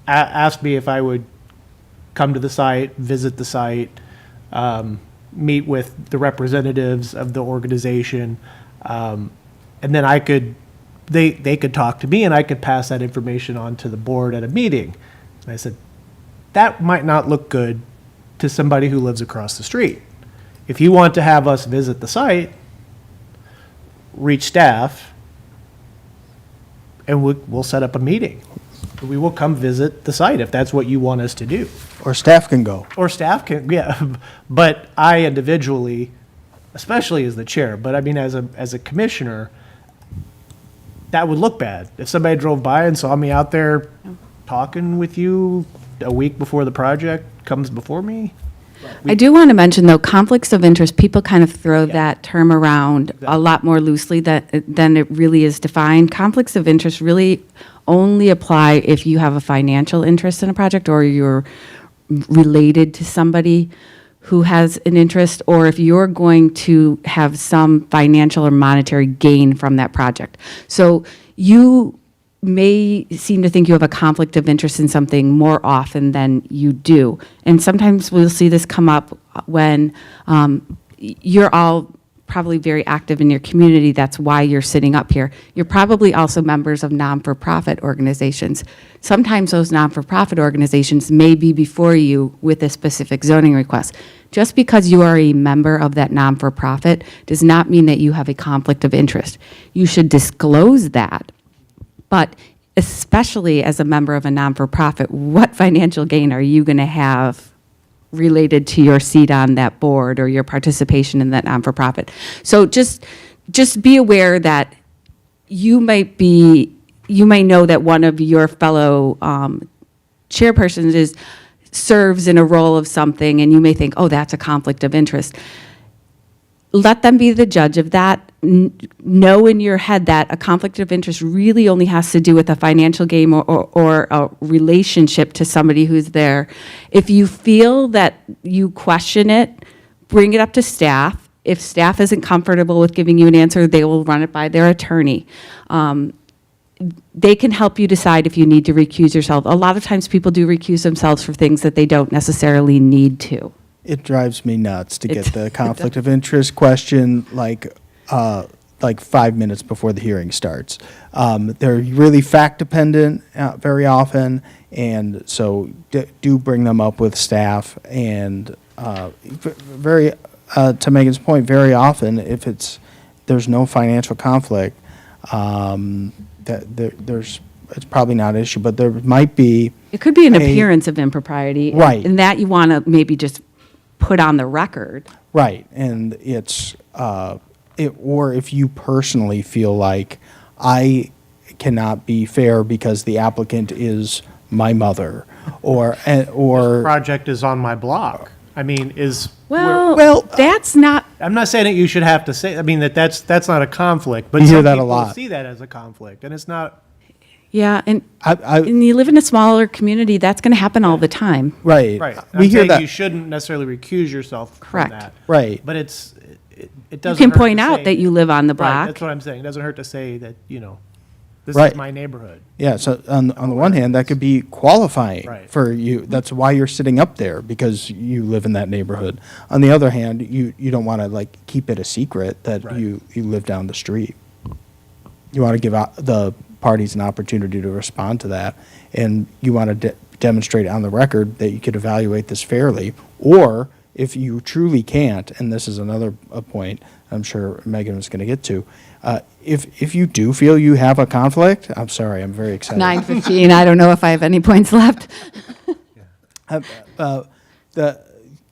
asked me if I would come to the site, visit the site, meet with the representatives of the organization, and then they could talk to me and I could pass that information on to the board at a meeting. And I said, that might not look good to somebody who lives across the street. If you want to have us visit the site, reach staff, and we'll set up a meeting. We will come visit the site if that's what you want us to do. Or staff can go. Or staff can, yeah, but I individually, especially as the chair, but I mean, as a commissioner, that would look bad. If somebody drove by and saw me out there talking with you a week before the project comes before me. I do want to mention, though, conflicts of interest, people kind of throw that term around a lot more loosely than it really is defined. Conflicts of interest really only apply if you have a financial interest in a project or you're related to somebody who has an interest, or if you're going to have some financial or monetary gain from that project. So you may seem to think you have a conflict of interest in something more often than you do. And sometimes we'll see this come up when you're all probably very active in your community. That's why you're sitting up here. You're probably also members of non-for-profit organizations. Sometimes those non-for-profit organizations may be before you with a specific zoning request. Just because you are a member of that non-for-profit does not mean that you have a conflict of interest. You should disclose that. But especially as a member of a non-for-profit, what financial gain are you going to have related to your seat on that board or your participation in that non-for-profit? So just be aware that you may know that one of your fellow chairpersons serves in a role of something, and you may think, oh, that's a conflict of interest. Let them be the judge of that. Know in your head that a conflict of interest really only has to do with a financial gain or a relationship to somebody who's there. If you feel that you question it, bring it up to staff. If staff isn't comfortable with giving you an answer, they will run it by their attorney. They can help you decide if you need to recuse yourself. A lot of times people do recuse themselves for things that they don't necessarily need to. It drives me nuts to get the conflict of interest question like 5 minutes before the hearing starts. They're really fact dependent very often, and so do bring them up with staff. And very to Megan's point, very often if there's no financial conflict, it's probably not an issue, but there might be. It could be an appearance of impropriety, right? And that you want to maybe just put on the record. Right, and it's, or if you personally feel like I cannot be fair because the applicant is my mother, or Project is on my block. I mean, Well, that's not. I'm not saying that you should have to say, I mean, that's not a conflict, but You hear some that a people lot. see that as a conflict, and it's not. Yeah, and I you live in a smaller community, that's going to happen all the time. right. Right. We I'm hear saying that. you shouldn't necessarily recuse yourself Correct. from that. Right. But it You doesn't can hurt to point out say- that you live on the Right, block. that's what I'm saying. It doesn't hurt to say that, this Right. is my neighborhood. Yeah, so on the one hand, that could be qualifying Right. for you. That's why you're sitting up there, because you live in that neighborhood. On the other hand, you don't want to keep it a secret that Right. you live down the street. You want to give out the parties an opportunity to respond to that, and you want to demonstrate on the record that you could evaluate this fairly. Or if you truly can't, and this is another point I'm sure Megan was going to get to, if you do feel you have a conflict, I'm sorry, I'm very excited. 9:15, I don't know if I have any points left.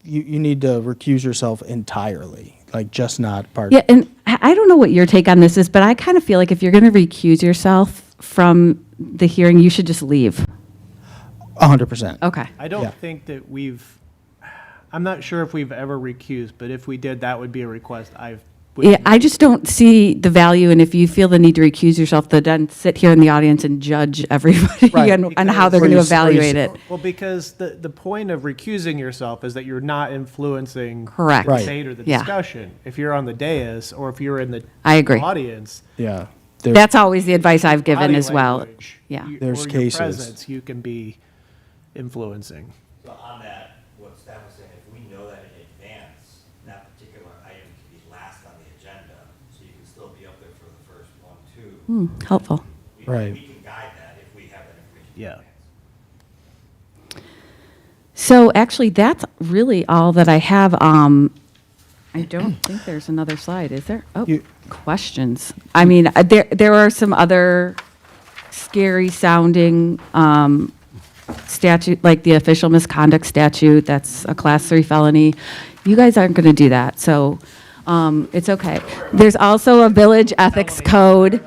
You need to recuse yourself entirely, just not part. Yeah, and I don't know what your take on this is, but I kind of feel like if you're going to recuse yourself from the hearing, you should just leave. 100%. Okay. I don't Yeah. think that I'm not sure if we've ever recused, but if we did, that would be a request would Yeah, I just don't see the value, and if you feel the need to recuse yourself, then sit here in the audience and judge everybody Right. on how they're going to evaluate it. Well, because the point of recusing yourself is that you're not influencing Correct. the Right. debate or the Yeah. discussion. If you're on the dais or if you're in the I agree. audience, Yeah. That's always the advice I've given body as well. language, Yeah. There's or cases. your presence, you can be influencing. So on that, what staff was saying, if we know that in advance, that particular item can be last on the agenda, so you can still be up there for the first 1, 2. Helpful. We Right. can guide that if we have that information in Yeah. advance. So actually, that's really all that I have. I don't think there's another slide, is there? Oh, questions. I mean, there are some other scary sounding statute, like the official misconduct statute, that's a class 3 felony. You guys aren't going to do that, so it's okay. There's also a village ethics code.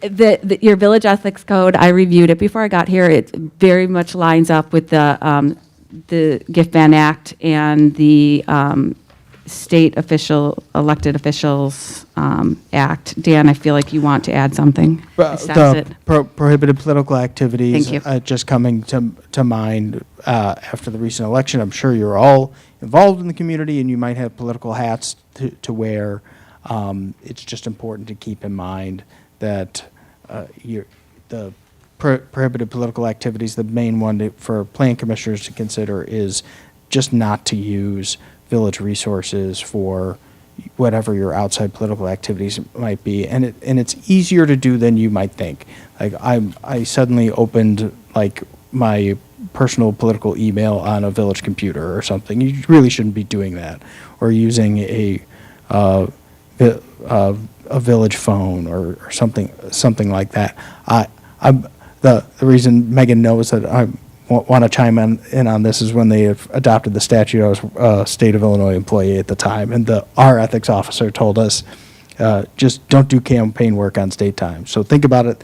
Your village ethics code, I reviewed it before I got here. It very much lines up with the GIF-Ban Act and the state elected officials act. Dan, I feel like you want to add something. I sense it. Prohibited political activities. Thank you. Just coming to mind after the recent election. I'm sure you're all involved in the community and you might have political hats to wear. It's just important to keep in mind that the prohibited political activities, the main one for plan commissioners to consider is just not to use village resources for whatever your outside political activities might be, and it's easier to do than you might think. Like I suddenly opened like my personal political email on a village computer or something. You really shouldn't be doing that, or using a village phone or something like that. The reason Megan knows that I want to chime in on this is when they adopted the statute. I was a state of Illinois employee at the time, and our ethics officer told us, just don't do campaign work on state time. So think about it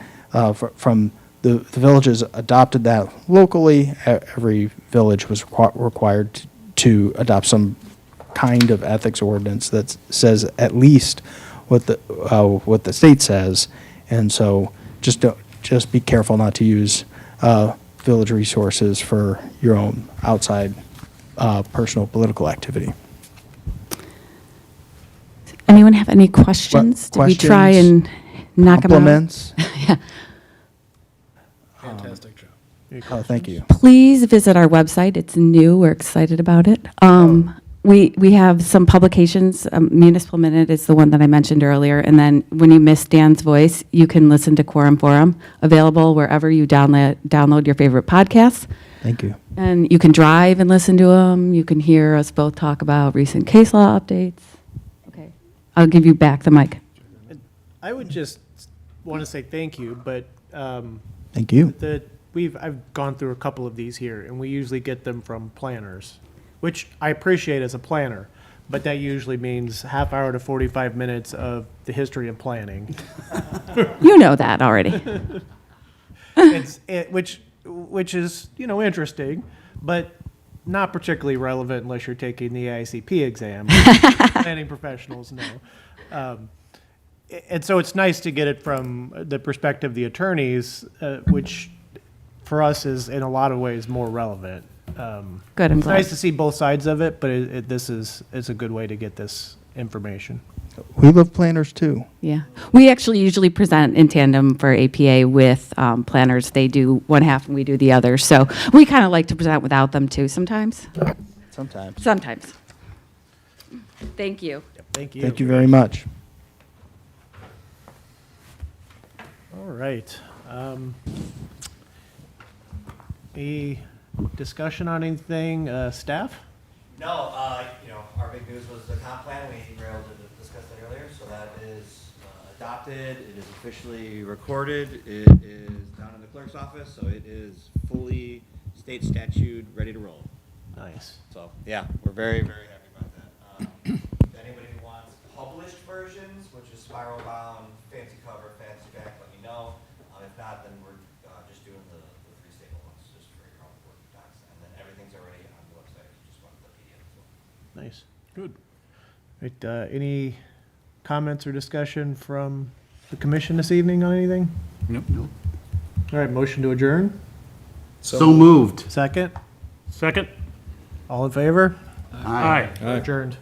from the villages adopted that locally. Every village was required to adopt some kind of ethics ordinance that says at least what the state says, and so just be careful not to use village resources for your own outside personal political activity. Anyone have any questions? Did we try and knock them out? Compliments? Yeah. Fantastic job. Oh, thank you. Please visit our website. It's new. We're excited about it. We have some publications. Municipal Minute is the one that I mentioned earlier. And then when you miss Dan's voice, you can listen to Quorum Forum, available wherever you download your favorite podcasts. Thank you. And you can drive and listen to them. You can hear us both talk about recent case law updates. Okay. I'll give you back the mic. I would just want to say thank you, but Thank you. I've gone through a couple of these here, and we usually get them from planners, which I appreciate as a planner, but that usually means half hour to 45 minutes of the history of planning. You know that already. Which is, interesting, but not particularly relevant unless you're taking the AICP exam. Planning professionals know. And so it's nice to get it from the perspective of the attorneys, which for us is in a lot of ways more relevant. Good, I'm It's glad. nice to see both sides of it, but it's a good way to get this information. We love planners too. Yeah. We actually usually present in tandem for APA with planners. They do one half and we do the other. So we kind of like to present without them too sometimes. Sometimes. Sometimes. Thank you. Thank you. Thank you very much. All right. Any discussion on anything, staff? No, our big news was the comp plan. We were able to discuss that earlier. So that is adopted. It is officially recorded. It is down in the clerk's office. So it is fully state statute, ready to roll. Nice. So, yeah, we're very, very happy about that. If anybody who wants published versions, which is spiral bound, fancy cover, fancy back, let me know. If not, then we're just doing the 3 staple ones, just for your own work docs. And then everything's already on the website. If you just want the PDF as well. Nice. Good. Right, any comments or discussion from the commission this evening on anything? Nope. All right, motion to adjourn. So moved. Second. Second? All in favor? Aye. Adjourned.